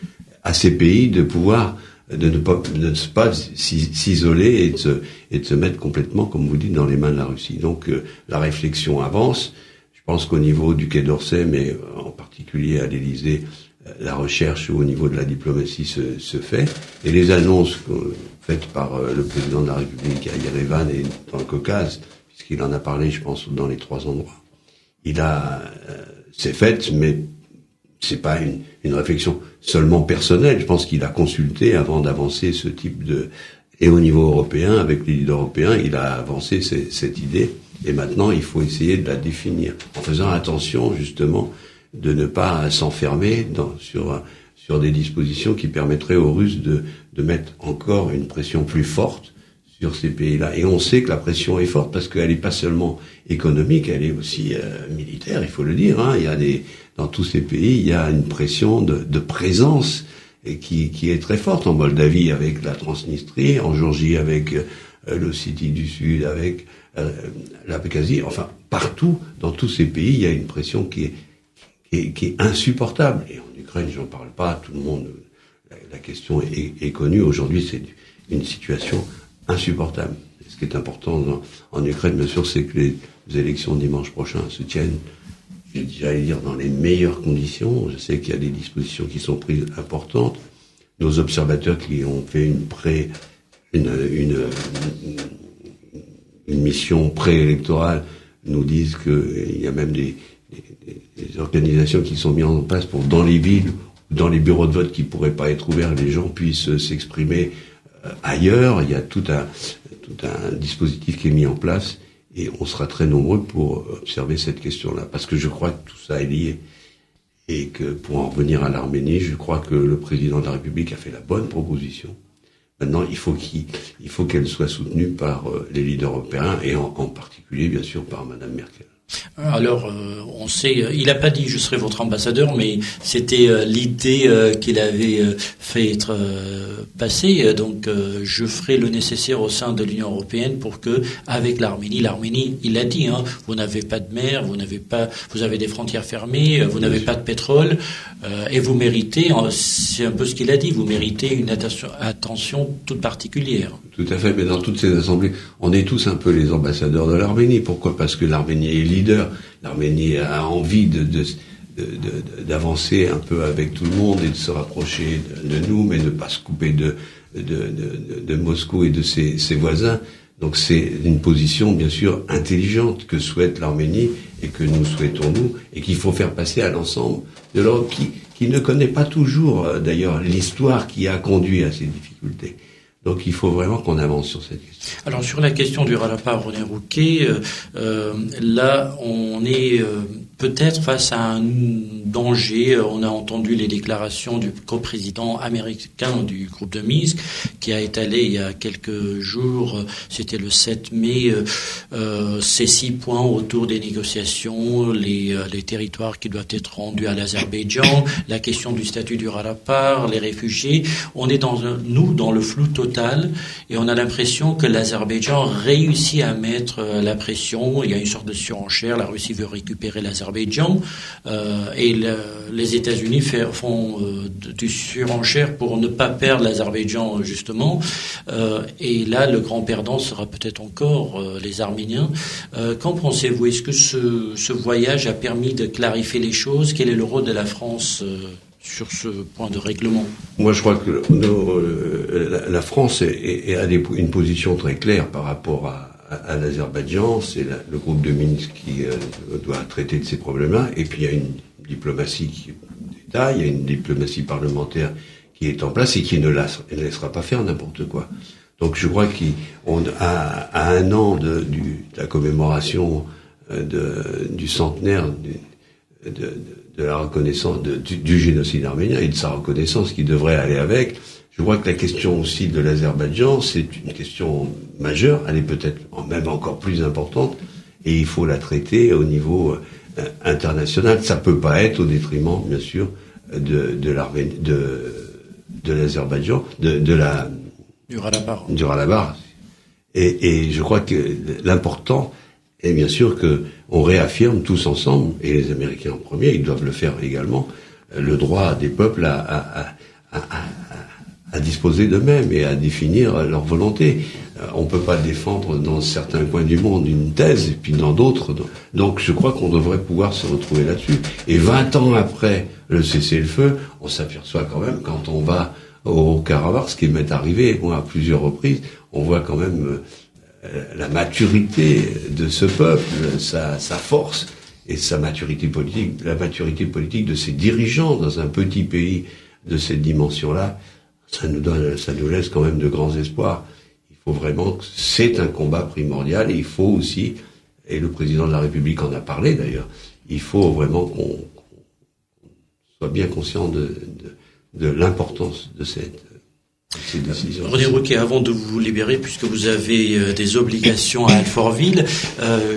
D: à ces pays de pouvoir de ne pas s'isoler et de se mettre complètement, comme vous dites, dans les mains de la Russie. Donc la réflexion avance. Je pense qu'au niveau du Quai d'Orsay, mais en particulier à l'Élysée, la recherche au niveau de la diplomatie se fait. Et les annonces faites par le président de la République à Yerevan et dans le Caucase, puisqu'il en a parlé, je pense, dans les 3 endroits. C'est fait, mais c'est pas une réflexion seulement personnelle. Je pense qu'il a consulté avant d'avancer ce type et au niveau européen, avec les leaders européens, il a avancé cette idée. Et maintenant, il faut essayer de la définir. En faisant attention, justement, de ne pas s'enfermer sur des dispositions qui permettraient aux Russes de mettre encore une pression plus forte sur ces pays-là. Et on sait que la pression est forte parce qu'elle n'est pas seulement économique, elle est aussi militaire, il faut le dire. Dans tous ces pays, il y a une pression de présence et qui est très forte. En Moldavie avec la Transnistrie, en Géorgie avec l'Ossétie du Sud, avec l'Abkhazie. Enfin, partout, dans tous ces pays, il y a une pression qui est insupportable. Et en Ukraine, j'en parle pas, tout le monde, la question est connue. Aujourd'hui, c'est une situation insupportable. Ce qui est important en Ukraine, bien sûr, c'est que les élections dimanche prochain se tiennent, j'allais dire, dans les meilleures conditions. Je sais qu'il y a des dispositions qui sont prises importantes. Nos observateurs qui ont fait une mission préélectorale nous disent qu'il y a même des organisations qui sont mises en place pour, dans les villes, dans les bureaux de vote qui pourraient pas être ouverts, les gens puissent s'exprimer ailleurs. Il y a tout un dispositif qui est mis en place et on sera très nombreux pour observer cette question-là. Parce que je crois que tout ça est lié. Et que pour en revenir à l'Arménie, je crois que le président de la République a fait la bonne proposition. Maintenant, il faut qu'elle soit soutenue par les leaders européens et en particulier, bien sûr, par Madame Merkel.
B: Alors, on sait, il n'a pas dit je serai votre ambassadeur, mais c'était l'idée qu'il avait fait être passer. Donc, je ferai le nécessaire au sein de l'Union européenne pour que, avec l'Arménie, il l'a dit, vous n'avez pas de mer, vous avez des frontières fermées, vous n'avez pas de pétrole, et vous méritez, c'est un peu ce qu'il a dit, vous méritez une attention toute particulière.
D: Tout à fait, mais dans toutes ces assemblées, on est tous un peu les ambassadeurs de l'Arménie. Pourquoi ? Parce que l'Arménie est leader. L'Arménie a envie d'avancer un peu avec tout le monde et de se rapprocher de nous, mais ne pas se couper de Moscou et de ses voisins. Donc c'est une position, bien sûr, intelligente que souhaite l'Arménie et que nous souhaitons nous, et qu'il faut faire passer à l'ensemble de l'Europe qui ne connaît pas toujours, d'ailleurs, l'histoire qui a conduit à ces difficultés. Donc il faut vraiment qu'on avance sur cette question.
B: Alors sur la question du Ralapa, René Rouquet, là on est peut-être face à un danger. On a entendu les déclarations du coprésident américain du groupe de Minsk qui a étalé il y a quelques jours, c'était le 7 mai, ces 6 points autour des négociations, les territoires qui doivent être rendus à l'Azerbaïdjan, la question du statut du Haut-Karabakh, les réfugiés. On est dans le flou total et on a l'impression que l'Azerbaïdjan réussit à mettre la pression. Il y a une sorte de surenchère. La Russie veut récupérer l'Azerbaïdjan et les États-Unis font du surenchère pour ne pas perdre l'Azerbaïdjan justement. Et là, le grand perdant sera peut-être encore les Arméniens. Qu'en pensez-vous? Est-ce que ce voyage a permis de clarifier les choses? Quel est le rôle de la France sur ce point de règlement?
D: Moi, je crois que la France a une position très claire par rapport à l'Azerbaïdjan. C'est le groupe de Minsk qui doit traiter de ces problèmes-là. Et puis, il y a une diplomatie d'État, il y a une diplomatie parlementaire qui est en place et qui ne laissera pas faire n'importe quoi. Donc, je crois qu'à un an de la commémoration du centenaire de la reconnaissance du génocide arménien et de sa reconnaissance qui devrait aller avec, je vois que la question aussi de l'Azerbaïdjan, c'est une question majeure, elle est peut-être même encore plus importante, et il faut la traiter au niveau international. Ça peut pas être au détriment, bien sûr, de l'Azerbaïdjan, du Haut-Karabakh. Et je crois que l'important est bien sûr que on réaffirme tous ensemble, et les Américains en premier, ils doivent le faire également, le droit des peuples à disposer d'eux-mêmes et à définir leur volonté. On peut pas défendre dans certains coins du monde une thèse et puis dans d'autres. Donc je crois qu'on devrait pouvoir se retrouver là-dessus. Et 20 ans après le cessez-le-feu, on s'aperçoit quand même, quand on va au Karabakh, ce qui m'est arrivé à plusieurs reprises, on voit quand même la maturité de ce peuple, sa force et sa maturité politique, la maturité politique de ses dirigeants dans un petit pays de cette dimension-là. Ça nous laisse quand même de grands espoirs. Il faut vraiment que c'est un combat primordial et il faut aussi, et le président de la République en a parlé d'ailleurs, il faut vraiment qu'on soit bien conscient de l'importance de ces décisions.
B: René Rouquet, avant de vous libérer, puisque vous avez des obligations à Alfortville,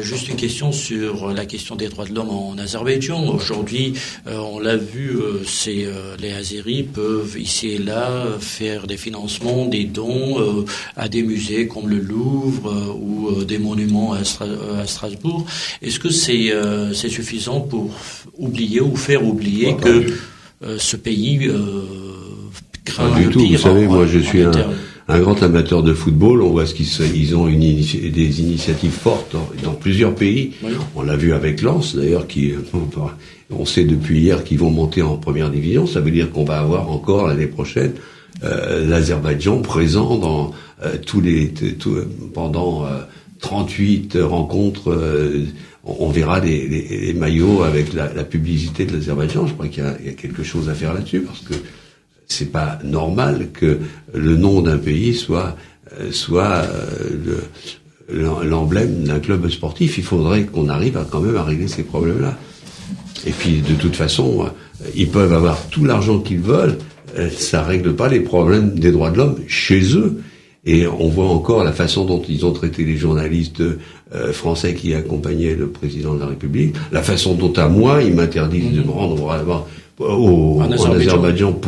B: juste une question sur la question des droits de l'homme en Azerbaïdjan. Aujourd'hui, on l'a vu, les Azéris peuvent ici et là faire des financements, des dons à des musées comme le Louvre ou des monuments à Strasbourg. Est-ce que c'est suffisant pour oublier ou faire oublier que ce pays
D: pas du tout. Vous savez, moi, je suis un grand amateur de football. On voit ils ont des initiatives fortes dans plusieurs pays. Oui. On l'a vu avec Lens, d'ailleurs, on sait depuis hier qu'ils vont monter en première division. Ça veut dire qu'on va avoir encore l'année prochaine l'Azerbaïdjan présent dans pendant 38 rencontres. On verra les maillots avec la publicité de l'Azerbaïdjan. Je crois qu'il y a quelque chose à faire là-dessus parce que c'est pas normal que le nom d'un pays soit l'emblème d'un club sportif. Il faudrait qu'on arrive quand même à régler ces problèmes-là. Et puis, de toute façon, ils peuvent avoir tout l'argent qu'ils veulent, ça règle pas les problèmes des droits de l'homme chez eux. Et on voit encore la façon dont ils ont traité les journalistes français qui accompagnaient le président de la République, la façon dont à moi ils m'interdisent de me rendre en Azerbaïdjan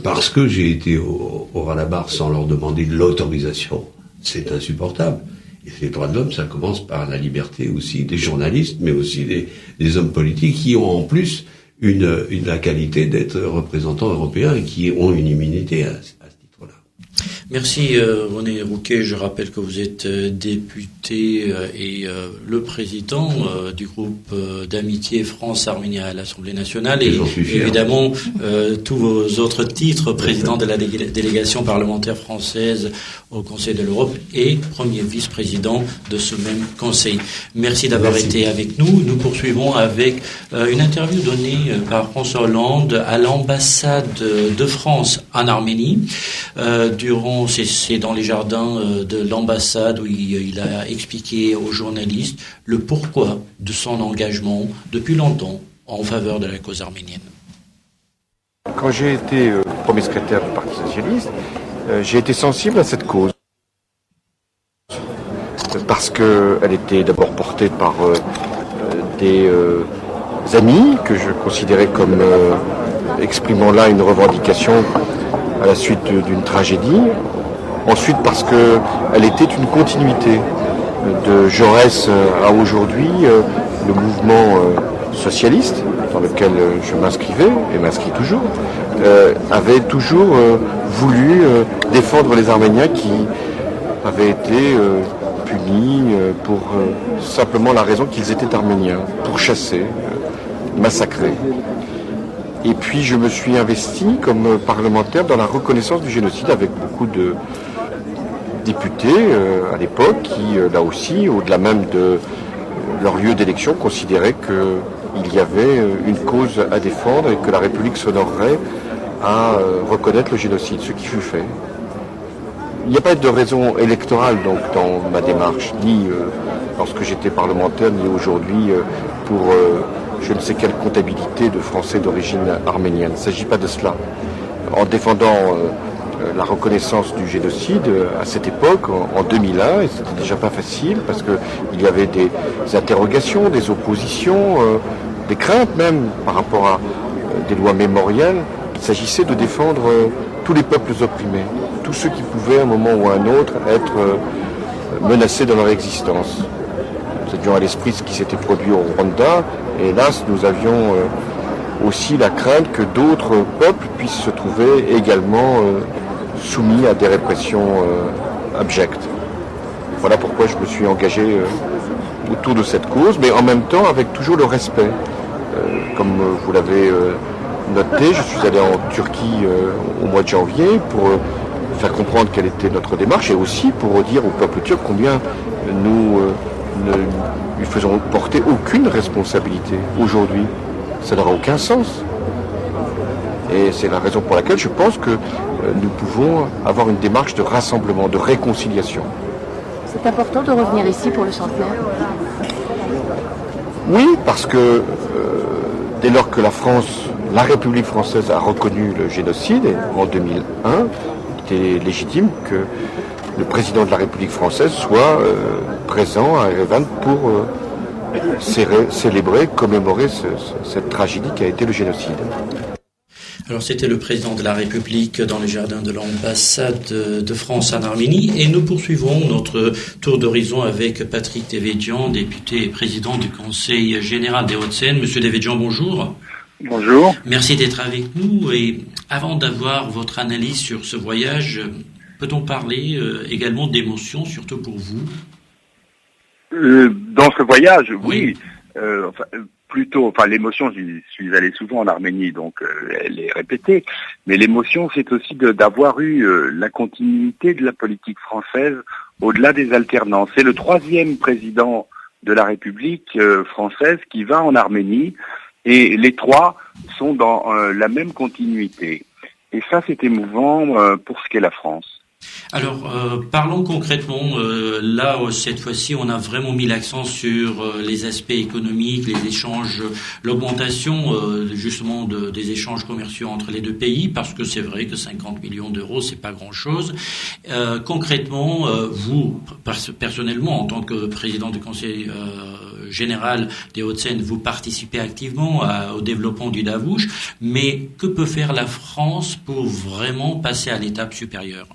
D: parce que j'ai été au Haut-Karabakh sans leur demander l'autorisation. C'est insupportable. Et les droits de l'homme, ça commence par la liberté aussi des journalistes, mais aussi des hommes politiques qui ont en plus la qualité d'être représentants européens et qui ont une immunité à ce titre-là.
B: Merci René Rouquet. Je rappelle que vous êtes député et le président du groupe d'amitié France-Arménie à l'Assemblée nationale et évidemment tous vos autres titres, président de la délégation parlementaire française au Conseil de l'Europe et premier vice-président de ce même Conseil. Merci d'avoir été avec nous. Nous poursuivons avec une interview donnée par François Hollande à l'ambassade de France en Arménie. C'est dans les jardins de l'ambassade où il a expliquer aux journalistes le pourquoi de son engagement depuis longtemps en faveur de la cause arménienne.
F: Quand j'ai été premier secrétaire du Parti socialiste, j'ai été sensible à cette cause. Parce qu'elle était d'abord portée par des amis que je considérais comme exprimant là une revendication à la suite d'une tragédie. Ensuite parce qu'elle était une continuité de Jaurès à aujourd'hui, le mouvement socialiste dans lequel je m'inscrivais et m'inscris toujours, avait toujours voulu défendre les Arméniens qui avaient été punis pour simplement la raison qu'ils étaient arméniens, pourchassés, massacrés. Et puis je me suis investi comme parlementaire dans la reconnaissance du génocide avec beaucoup de députés à l'époque qui, là aussi, au-delà même de leur lieu d'élection, considéraient qu'il y avait une cause à défendre et que la République s'honorerait à reconnaître le génocide, ce qui fut fait. Il n'y a pas de raison électorale donc dans ma démarche, ni lorsque j'étais parlementaire, ni aujourd'hui pour je ne sais quelle comptabilité de Français d'origine arménienne. Il ne s'agit pas de cela. En défendant la reconnaissance du génocide à cette époque, en 2001, et c'était déjà pas facile parce qu'il y avait des interrogations, des oppositions, des craintes même par rapport à des lois mémorielles. Il s'agissait de défendre tous les peuples opprimés, tous ceux qui pouvaient à un moment ou à un autre être menacés dans leur existence. Nous avions à l'esprit ce qui s'était produit au Rwanda, et hélas nous avions aussi la crainte que d'autres peuples puissent se trouver également soumis à des répressions abjectes. Voilà pourquoi je me suis engagé autour de cette cause, mais en même temps avec toujours le respect. Comme vous l'avez noté, je suis allé en Turquie au mois de janvier pour faire comprendre quelle était notre démarche et aussi pour dire au peuple turc combien nous ne lui faisons porter aucune responsabilité aujourd'hui. Ça n'aura aucun sens. Et c'est la raison pour laquelle je pense que nous pouvons avoir une démarche de rassemblement, de réconciliation.
G: C'est important de revenir ici pour le centenaire.
F: Oui, parce que dès lors que la République française a reconnu le génocide en 2001, il était légitime que le président de la République française soit présent à Erevan pour célébrer, commémorer cette tragédie qui a été le génocide.
B: Alors c'était le président de la République dans le jardin de l'ambassade de France en Arménie et nous poursuivons notre tour d'horizon avec Patrick Devedjian, député et président du Conseil général des Hauts-de-Seine. Monsieur Devedjian, bonjour.
H: Bonjour.
B: Merci d'être avec nous et avant d'avoir votre analyse sur ce voyage, peut-on parler également d'émotions, surtout pour vous?
H: Dans ce voyage, oui.
B: Oui.
H: L'émotion, j'y suis allé souvent en Arménie, donc elle est répétée. Mais l'émotion, c'est aussi d'avoir eu la continuité de la politique française au-delà des alternances. C'est le 3e président de la République française qui va en Arménie et les 3 sont dans la même continuité. Et ça, c'est émouvant pour ce qu'est la France.
B: Alors, parlons concrètement. Là, cette fois-ci, on a vraiment mis l'accent sur les aspects économiques, les échanges, l'augmentation justement des échanges commerciaux entre les deux pays, parce que c'est vrai que 50 millions d'euros, c'est pas grand-chose. Concrètement, vous, personnellement, en tant que président du Conseil général des Hauts-de-Seine, vous participez activement au développement du Davouche, mais que peut faire la France pour vraiment passer à l'étape supérieure?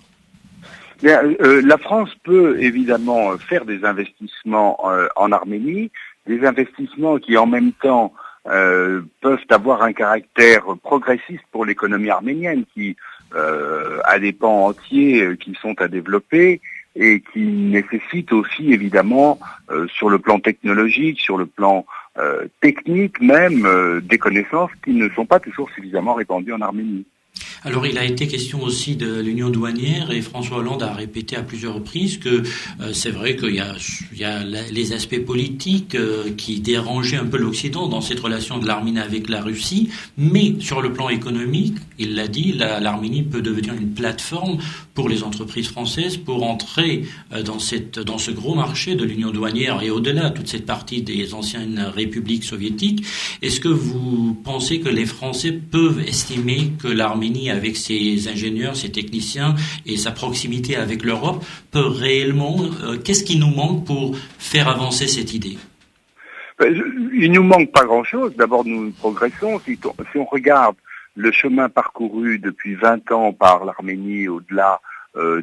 H: Bien, la France peut évidemment faire des investissements en Arménie, des investissements qui en même temps peuvent avoir un caractère progressiste pour l'économie arménienne qui a des pans entiers qui sont à développer et qui nécessitent aussi évidemment sur le plan technologique, sur le plan technique même, des connaissances qui ne sont pas toujours suffisamment répandues en Arménie.
B: Alors, il a été question aussi de l'union douanière et François Hollande a répété à plusieurs reprises que c'est vrai qu'il y a les aspects politiques qui dérangeaient un peu l'Occident dans cette relation de l'Arménie avec la Russie, mais sur le plan économique, il l'a dit, l'Arménie peut devenir une plateforme pour les entreprises françaises pour entrer dans ce gros marché de l'union douanière et au-delà, toute cette partie des anciennes républiques soviétiques. Est-ce que vous pensez que les Français peuvent estimer que l'Arménie, avec ses ingénieurs, ses techniciens et sa proximité avec l'Europe, peut réellement... qu'est-ce qui nous manque pour faire avancer cette idée ?
H: Il nous manque pas grand-chose. D'abord, nous progressons. Si on regarde le chemin parcouru depuis 20 ans par l'Arménie au-delà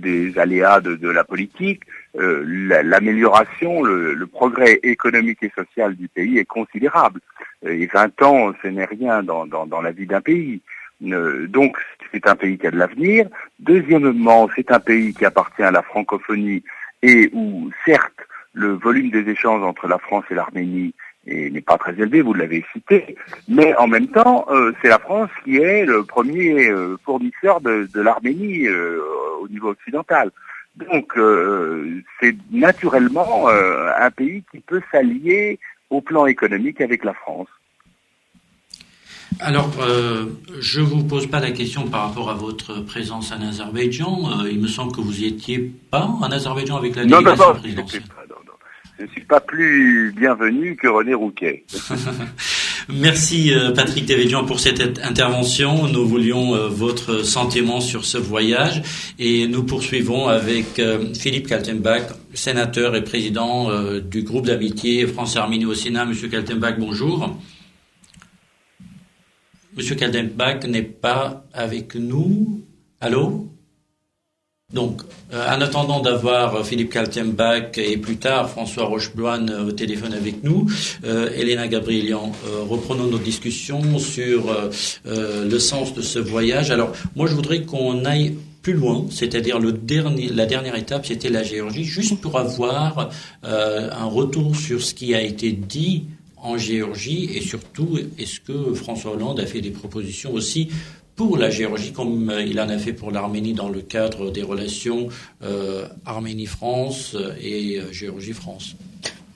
H: des aléas de la politique, l'amélioration, le progrès économique et social du pays est considérable. Et 20 ans, ce n'est rien dans la vie d'un pays. Donc, c'est un pays qui a de l'avenir. Deuxièmement, c'est un pays qui appartient à la francophonie et où, certes, le volume des échanges entre la France et l'Arménie n'est pas très élevé, vous l'avez cité, mais en même temps, c'est la France qui est le premier fournisseur de l'Arménie au niveau occidental. Donc, c'est naturellement un pays qui peut s'allier au plan économique avec la France.
B: Alors, je vous pose pas la question par rapport à votre présence en Azerbaïdjan. Il me semble que vous étiez pas en Azerbaïdjan avec la délégation présidentielle.
H: Je ne suis pas plus bienvenu que René Rouquet.
B: Merci Patrick Devedjian pour cette intervention. Nous voulions votre sentiment sur ce voyage et nous poursuivons avec Philippe Kaltenbach, sénateur et président du groupe d'amitié France-Arménie au Sénat. Monsieur Kaltenbach, bonjour. Monsieur Kaltenbach n'est pas avec nous. Allô ? Donc, en attendant d'avoir Philippe Kaltenbach et plus tard François Rochebloine au téléphone avec nous, Elena Gabrielian, reprenons notre discussion sur le sens de ce voyage. Alors, moi, je voudrais qu'on aille plus loin, c'est-à-dire la dernière étape, c'était la Géorgie, juste pour avoir un retour sur ce qui a été dit en Géorgie et surtout, est-ce que François Hollande a fait des propositions aussi pour la Géorgie, comme il en a fait pour l'Arménie dans le cadre des relations Arménie-France et Géorgie-France.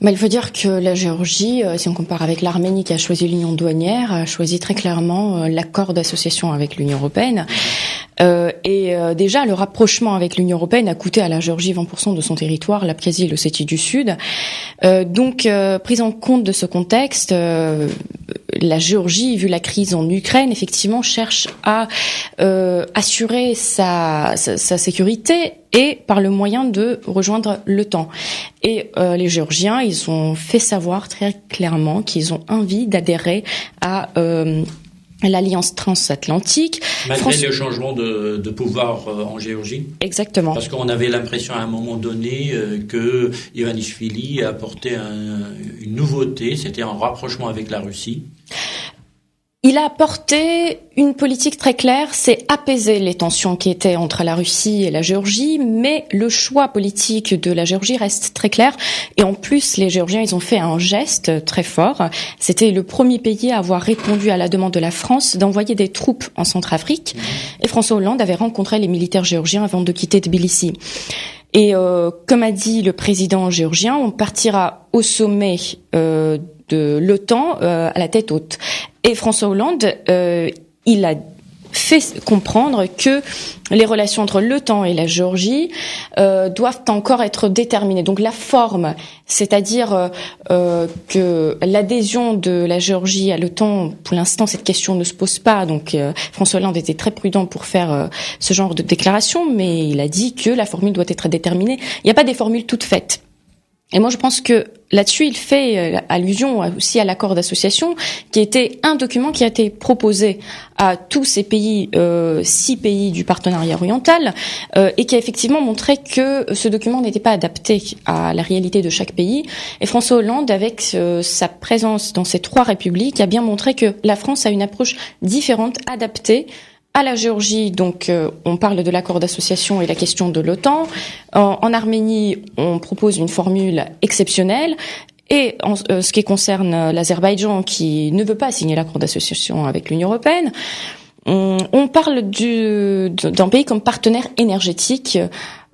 C: Il faut dire que la Géorgie, si on compare avec l'Arménie qui a choisi l'union douanière, a choisi très clairement l'accord d'association avec l'Union européenne. Déjà, le rapprochement avec l'Union européenne a coûté à la Géorgie 20% de son territoire, l'Abkhazie et l'Ossétie du Sud. Prise en compte de ce contexte, la Géorgie, vu la crise en Ukraine, effectivement cherche à assurer sa sécurité et par le moyen de rejoindre l'OTAN. Et les Géorgiens, ils ont fait savoir très clairement qu'ils ont envie d'adhérer à l'Alliance transatlantique.
B: Malgré le changement de pouvoir en Géorgie.
C: Exactement.
B: Parce qu'on avait l'impression à un moment donné que Ivanishvili apportait une nouveauté, c'était un rapprochement avec la Russie.
C: Il a apporté une politique très claire, c'est apaiser les tensions qui étaient entre la Russie et la Géorgie, mais le choix politique de la Géorgie reste très clair. Et en plus, les Géorgiens, ils ont fait un geste très fort. C'était le premier pays à avoir répondu à la demande de la France d'envoyer des troupes en Centrafrique. Et François Hollande avait rencontré les militaires géorgiens avant de quitter Tbilissi. Et comme a dit le président géorgien, on partira au sommet de l'OTAN à la tête haute. Et François Hollande, il a fait comprendre que les relations entre l'OTAN et la Géorgie doivent encore être déterminées. Donc la forme, c'est-à-dire que l'adhésion de la Géorgie à l'OTAN, pour l'instant, cette question ne se pose pas. Donc François Hollande était très prudent pour faire ce genre de déclaration, mais il a dit que la formule doit être déterminée. Il n'y a pas des formules toutes faites. Et moi, je pense que là-dessus, il fait allusion aussi à l'accord d'association, qui était un document qui a été proposé à tous ces pays, 6 pays du partenariat oriental, et qui a effectivement montré que ce document n'était pas adapté à la réalité de chaque pays. Et François Hollande, avec sa présence dans ces 3 républiques, a bien montré que la France a une approche différente, adaptée à la Géorgie. Donc, on parle de l'accord d'association et la question de l'OTAN. En Arménie, on propose une formule exceptionnelle. Et en ce qui concerne l'Azerbaïdjan, qui ne veut pas signer l'accord d'association avec l'Union européenne, On parle d'un pays comme partenaire énergétique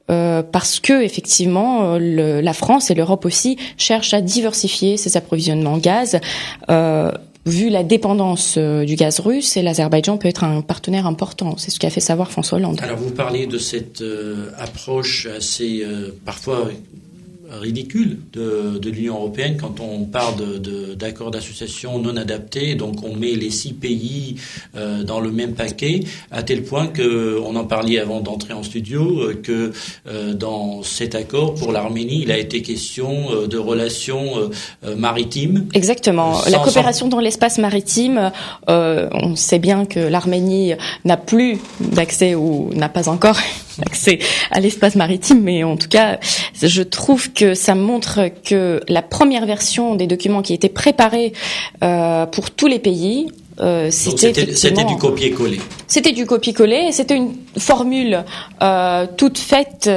C: parce que effectivement la France et l'Europe aussi cherchent à diversifier ses approvisionnements en gaz. Vu la dépendance du gaz russe, et l'Azerbaïdjan peut être un partenaire important. C'est ce qu'a fait savoir François Hollande.
B: Alors vous parlez de cette approche assez parfois ridicule de l'Union européenne quand on parle d'accords d'association non adaptés. Donc on met les 6 pays dans le même paquet, à tel point que on en parlait avant d'entrer en studio que dans cet accord pour l'Arménie, il a été question de relations maritimes.
C: Exactement. La coopération dans l'espace maritime, on sait bien que l'Arménie n'a plus d'accès ou n'a pas encore accès à l'espace maritime, mais en tout cas, je trouve que ça montre que la première version des documents qui étaient préparés pour tous les pays, c'était
B: du copier-coller.
C: C'était du copier-coller, c'était une formule toute faite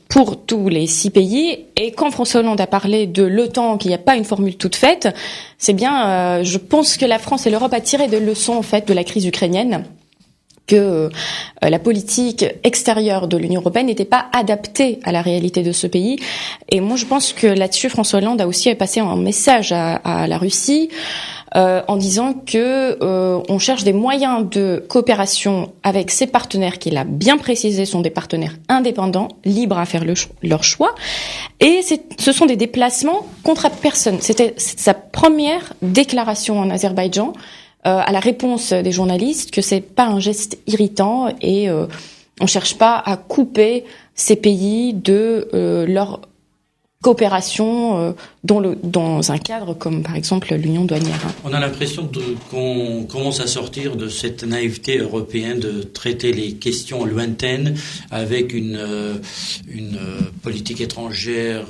C: pour tous les 6 pays. Et quand François Hollande a parlé de l'OTAN, qu'il n'y a pas une formule toute faite, c'est bien, je pense que la France et l'Europe a tiré des leçons en fait de la crise ukrainienne, que la politique extérieure de l'Union européenne n'était pas adaptée à la réalité de ce pays. Et moi, je pense que là-dessus, François Hollande a aussi passé un message à la Russie en disant que on cherche des moyens de coopération avec ses partenaires, qu'il a bien précisé sont des partenaires indépendants, libres à faire leur choix. Et ce sont des déplacements contre personne. C'était sa première déclaration en Azerbaïdjan, à la réponse des journalistes, que c'est pas un geste irritant et on cherche pas à couper ces pays de leur coopération dans un cadre comme par exemple l'union douanière.
B: On a l'impression qu'on commence à sortir de cette naïveté européenne de traiter les questions lointaines avec une politique étrangère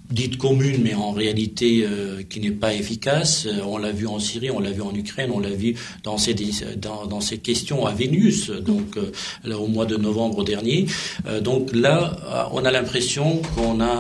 B: dite commune, mais en réalité qui n'est pas efficace. On l'a vu en Syrie, on l'a vu en Ukraine, on l'a vu dans ces questions à Vénus, donc là, au mois de novembre dernier. Donc là, on a l'impression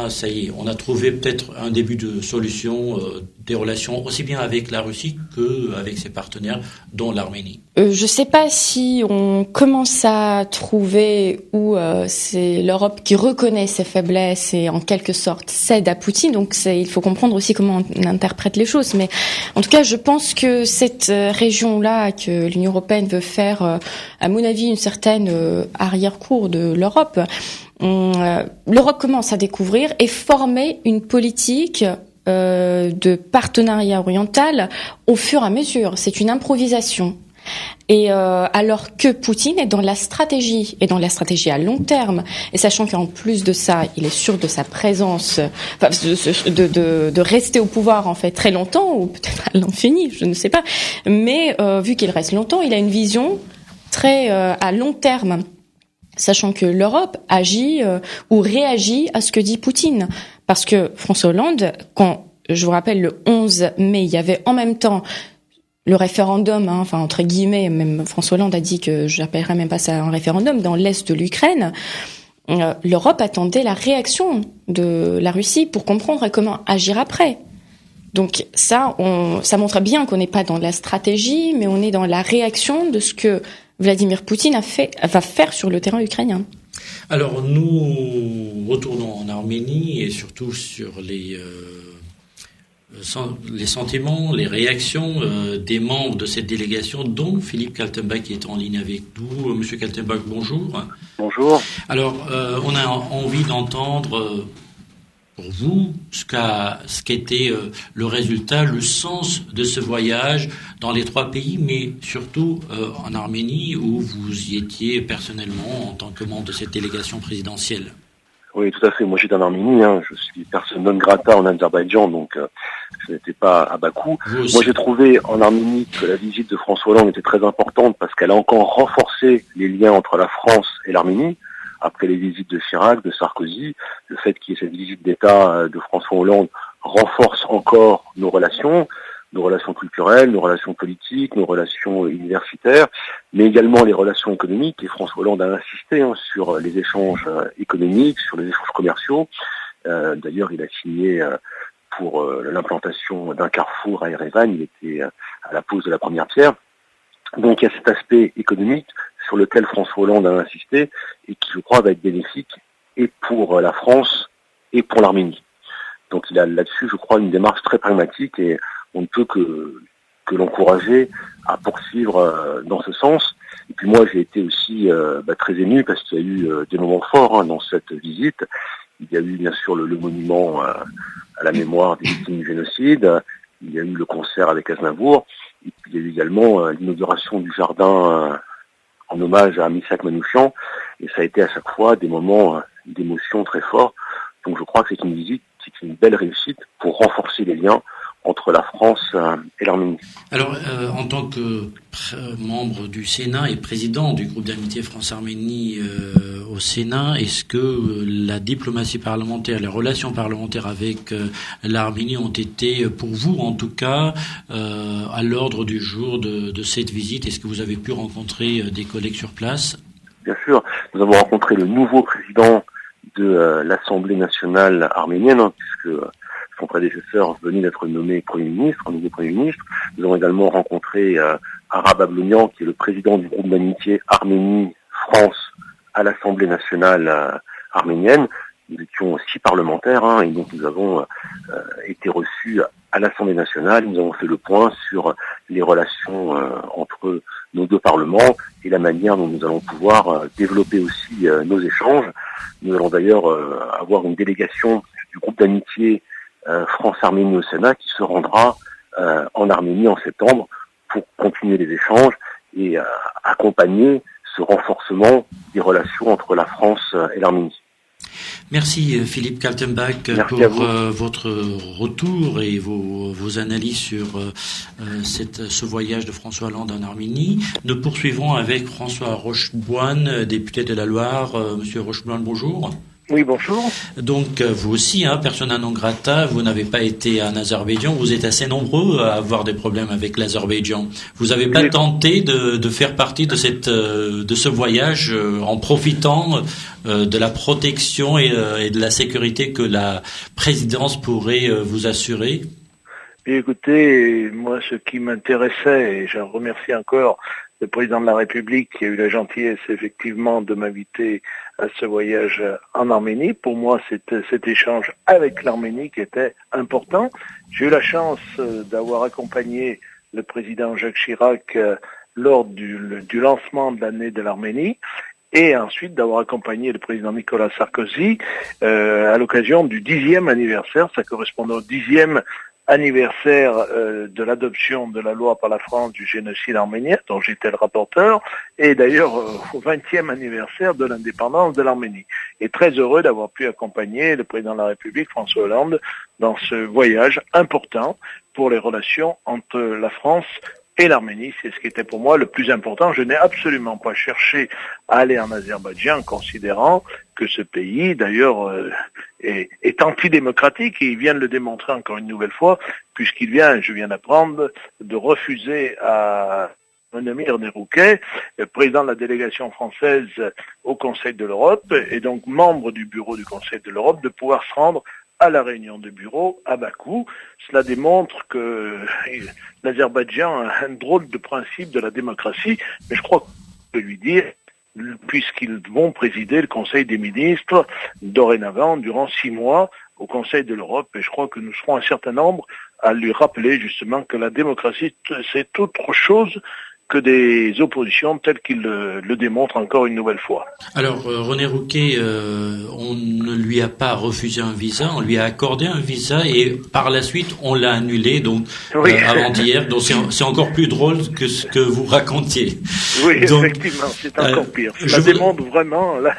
B: ça y est, on a trouvé peut-être un début de solution des relations aussi bien avec la Russie qu'avec ses partenaires, dont l'Arménie.
C: Je sais pas si on commence à trouver où c'est l'Europe qui reconnaît ses faiblesses et en quelque sorte cède à Poutine. Donc il faut comprendre aussi comment on interprète les choses. Mais en tout cas, je pense que cette région-là que l'Union européenne veut faire, à mon avis, une certaine arrière-cour de l'Europe. L'Europe commence à découvrir et former une politique de partenariat oriental au fur et à mesure. C'est une improvisation. Et alors que Poutine est dans la stratégie, et dans la stratégie à long terme, et sachant qu'en plus de ça, il est sûr de sa présence, de rester au pouvoir en fait très longtemps, ou peut-être à l'infini, je ne sais pas. Mais vu qu'il reste longtemps, il a une vision très à long terme, sachant que l'Europe agit ou réagit à ce que dit Poutine. Parce que François Hollande, quand, je vous rappelle, le 11 mai, il y avait en même temps le référendum, enfin entre guillemets, même François Hollande a dit que j'appellerais même pas ça un référendum, dans l'est de l'Ukraine, l'Europe attendait la réaction de la Russie pour comprendre comment agir après. Donc ça montre bien qu'on n'est pas dans la stratégie, mais on est dans la réaction de ce que Vladimir Poutine va faire sur le terrain ukrainien.
B: Alors nous retournons en Arménie et surtout sur les sentiments, les réactions des membres de cette délégation, dont Philippe Kaltenbach qui est en ligne avec nous. Monsieur Kaltenbach, bonjour.
I: Bonjour.
B: Alors, on a envie d'entendre pour vous ce qu'était le résultat, le sens de ce voyage dans les 3 pays, mais surtout en Arménie, où vous y étiez personnellement en tant que membre de cette délégation présidentielle.
I: Oui, tout à fait. Moi, j'étais en Arménie. Je suis personne non grata en Azerbaïdjan, donc je n'étais pas à Bakou. Moi, j'ai trouvé en Arménie que la visite de François Hollande était très importante parce qu'elle a encore renforcé les liens entre la France et l'Arménie. Après les visites de Chirac, de Sarkozy, le fait qu'il y ait cette visite d'État de François Hollande renforce encore nos relations culturelles, nos relations politiques, nos relations universitaires, mais également les relations économiques. Et François Hollande a insisté sur les échanges économiques, sur les échanges commerciaux. D'ailleurs, il a signé pour l'implantation d'un carrefour à Erevan. Il était à la pose de la première pierre. Donc il y a cet aspect économique sur lequel François Hollande a insisté et qui, je crois, va être bénéfique et pour la France et pour l'Arménie. Donc il a là-dessus, je crois, une démarche très pragmatique et on ne peut que l'encourager à poursuivre dans ce sens. Et puis moi, j'ai été aussi très ému parce qu'il y a eu des moments forts dans cette visite. Il y a eu bien sûr le monument à la mémoire des victimes du génocide. Il y a eu le concert avec Aznavour. Et puis il y a eu également l'inauguration du jardin en hommage à Missak Manouchian. Et ça a été à chaque fois des moments d'émotion très forts. Donc je crois que c'est une visite, c'est une belle réussite pour renforcer les liens entre la France et l'Arménie.
B: Alors, en tant que membre du Sénat et président du groupe d'amitié France-Arménie au Sénat, est-ce que la diplomatie parlementaire, les relations parlementaires avec l'Arménie ont été, pour vous en tout cas, à l'ordre du jour de cette visite? Est-ce que vous avez pu rencontrer des collègues sur place?
I: Bien sûr, nous avons rencontré le nouveau président de l'Assemblée nationale arménienne, puisque son prédécesseur venait d'être nommé Premier ministre, un nouveau Premier ministre. Nous avons également rencontré Arab Ablonian, qui est le président du groupe d'amitié Arménie-France à l'Assemblée nationale arménienne. Nous étions 6 parlementaires, et donc nous avons été reçus à l'Assemblée nationale. Nous avons fait le point sur les relations entre nos 2 parlements et la manière dont nous allons pouvoir développer aussi nos échanges. Nous allons d'ailleurs avoir une délégation du groupe d'amitié France-Arménie au Sénat qui se rendra en Arménie en septembre pour continuer les échanges et accompagner ce renforcement des relations entre la France et l'Arménie.
B: Merci Philippe Kaltenbach pour votre retour et vos analyses sur ce voyage de François Hollande en Arménie. Nous poursuivons avec François Rocheboine, député de la Loire. Monsieur Rocheboine, bonjour.
J: Oui, bonjour.
B: Donc, vous aussi, persona non grata, vous n'avez pas été en Azerbaïdjan, vous êtes assez nombreux à avoir des problèmes avec l'Azerbaïdjan. Vous n'avez pas tenté de faire partie de ce voyage en profitant de la protection et de la sécurité que la présidence pourrait vous assurer?
J: Écoutez, moi, ce qui m'intéressait, et je remercie encore le président de la République qui a eu la gentillesse effectivement de m'inviter à ce voyage en Arménie. Pour moi, c'est cet échange avec l'Arménie qui était important. J'ai eu la chance d'avoir accompagné le président Jacques Chirac lors du lancement de l'année de l'Arménie et ensuite d'avoir accompagné le président Nicolas Sarkozy à l'occasion du 10e anniversaire. Ça correspondait au 10e anniversaire de l'adoption de la loi par la France du génocide arménien, dont j'étais le rapporteur, et d'ailleurs au 20e anniversaire de l'indépendance de l'Arménie. Et très heureux d'avoir pu accompagner le président de la République, François Hollande, dans ce voyage important pour les relations entre la France et l'Arménie. C'est ce qui était pour moi le plus important. Je n'ai absolument pas cherché à aller en Azerbaïdjan, considérant que ce pays, d'ailleurs, est antidémocratique, et il vient de le démontrer encore une nouvelle fois, puisqu'il vient, je viens d'apprendre, de refuser à Monomir Nerouquet, président de la délégation française au Conseil de l'Europe, et donc membre du bureau du Conseil de l'Europe, de pouvoir se rendre à la réunion de bureau à Bakou. Cela démontre que l'Azerbaïdjan a un drôle de principe de la démocratie, mais je crois qu'on peut lui dire, puisqu'ils vont présider le Conseil des ministres dorénavant durant 6 mois au Conseil de l'Europe, et je crois que nous serons un certain nombre à lui rappeler justement que la démocratie, c'est autre chose que des oppositions telles qu'il le démontre encore une nouvelle fois.
B: Alors, René Rouquet, on ne lui a pas refusé un visa, on lui a accordé un visa et par la suite, on l'a annulé, donc avant-hier. Donc, c'est encore plus drôle que ce que vous racontiez.
J: Oui,
B: donc,
J: effectivement, c'est encore pire. Ça démontre vraiment la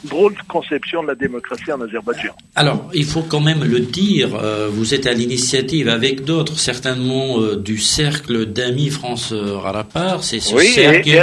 J: drôle conception de la démocratie en Azerbaïdjan.
B: Alors, il faut quand même le dire, vous êtes à l'initiative avec d'autres, certainement du cercle d'amis France Ralapar, c'est ce cercle...
J: et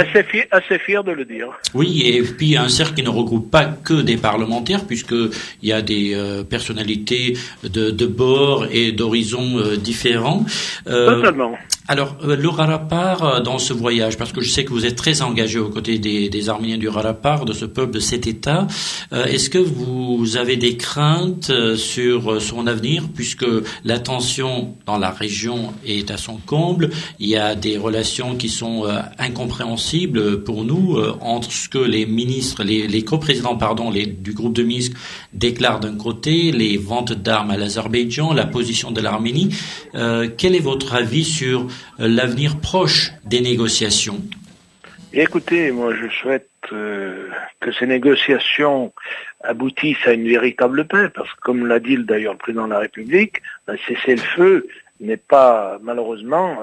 J: assez fier de le dire.
B: Oui, et puis un cercle qui ne regroupe pas que des parlementaires, puisqu'il y a des personnalités de bords et d'horizons différents.
J: Totalement.
B: Alors, le Rarapar, dans ce voyage, parce que je sais que vous êtes très engagé aux côtés des Arméniens du Rarapar, de ce peuple, de cet État, est-ce que vous avez des craintes sur son avenir, puisque la tension dans la région est à son comble, il y a des relations qui sont incompréhensibles pour nous entre ce que les ministres, les coprésidents, du groupe de Minsk déclarent d'un côté, les ventes d'armes à l'Azerbaïdjan, la position de l'Arménie. Quel est votre avis sur l'avenir proche des négociations?
J: Écoutez, moi je souhaite que ces négociations aboutissent à une véritable paix, parce que comme l'a dit d'ailleurs le président de la République, un cessez-le-feu n'est pas malheureusement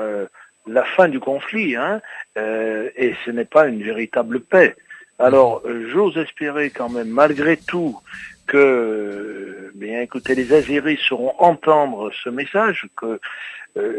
J: la fin du conflit, et ce n'est pas une véritable paix. Alors j'ose espérer quand même malgré tout que, écoutez, les Azéris sauront entendre ce message, que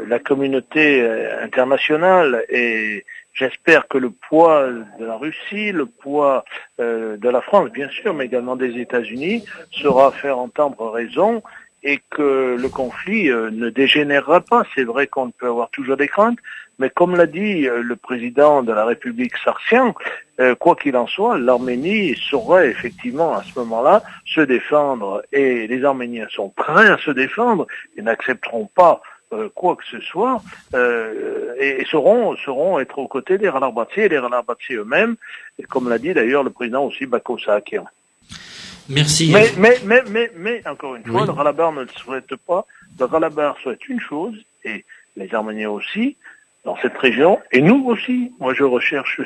J: la communauté internationale, et j'espère que le poids de la Russie, le poids de la France bien sûr, mais également des États-Unis, saura faire entendre raison, et que le conflit ne dégénérera pas. C'est vrai qu'on peut avoir toujours des craintes, mais comme l'a dit le président de la République Sarkisian, quoi qu'il en soit, l'Arménie saurait effectivement à ce moment-là se défendre, et les Arméniens sont prêts à se défendre et n'accepteront pas quoi que ce soit, et sauront être aux côtés des Rarabadzi et les Rarabadzi eux-mêmes, et comme l'a dit d'ailleurs le président aussi Bako Saakyan.
B: Merci.
J: Mais encore une fois,
B: oui.
J: Le Ralabar ne le souhaite pas. Le Ralabar souhaite une chose, et les Arméniens aussi, dans cette région, et nous aussi. Moi, je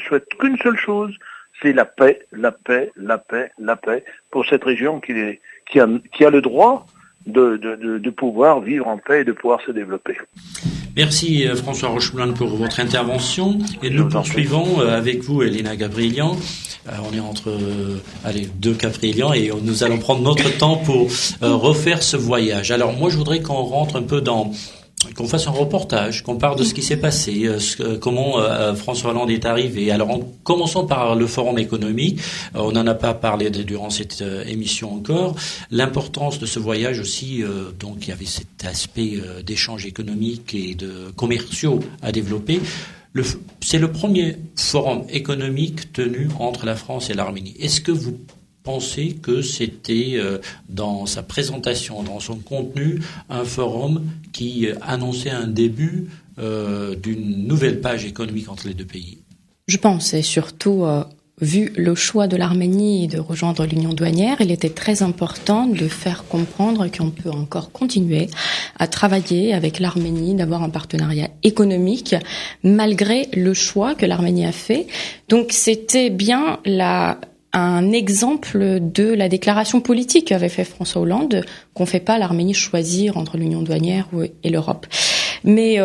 J: souhaite qu'une seule chose, c'est la paix, la paix, la paix, la paix pour cette région qui a le droit de pouvoir vivre en paix et de pouvoir se développer.
B: Merci François Rocheblanc pour votre intervention, et nous poursuivons avec vous, Elena Gabrilian. On est entre deux Gabrilian, et nous allons prendre notre temps pour refaire ce voyage. Alors moi je voudrais qu'on rentre un peu qu'on fasse un reportage, qu'on parle de ce qui s'est passé, comment François Hollande est arrivé. Alors commençons par le forum économique. On n'en a pas parlé durant cette émission encore. L'importance de ce voyage aussi, donc il y avait cet aspect d'échanges économiques et de commerciaux à développer. C'est le premier forum économique tenu entre la France et l'Arménie. Est-ce que vous pensez que c'était, dans sa présentation, dans son contenu, un forum qui annonçait un début d'une nouvelle page économique entre les deux pays?
C: Je pense, et surtout, vu le choix de l'Arménie de rejoindre l'Union douanière, il était très important de faire comprendre qu'on peut encore continuer à travailler avec l'Arménie, d'avoir un partenariat économique, malgré le choix que l'Arménie a fait. Donc c'était bien un exemple de la déclaration politique qu'avait fait François Hollande, qu'on fait pas l'Arménie choisir entre l'Union douanière et l'Europe. Mais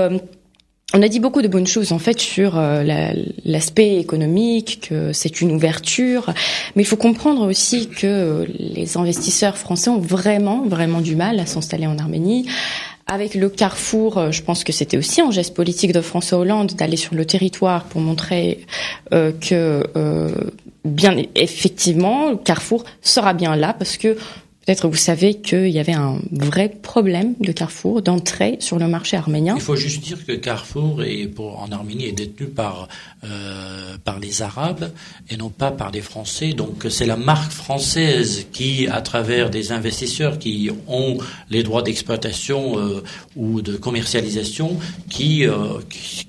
C: on a dit beaucoup de bonnes choses en fait sur l'aspect économique, que c'est une ouverture, mais il faut comprendre aussi que les investisseurs français ont vraiment du mal à s'installer en Arménie. Avec le Carrefour, je pense que c'était aussi un geste politique de François Hollande d'aller sur le territoire pour montrer que bien effectivement, le Carrefour sera bien là, parce que peut-être vous savez qu'il y avait un vrai problème de Carrefour d'entrée sur le marché arménien.
B: Il faut juste dire que Carrefour en Arménie est détenu par les Arabes et non pas par les Français. Donc c'est la marque française qui, à travers des investisseurs qui ont les droits d'exploitation ou de commercialisation, qui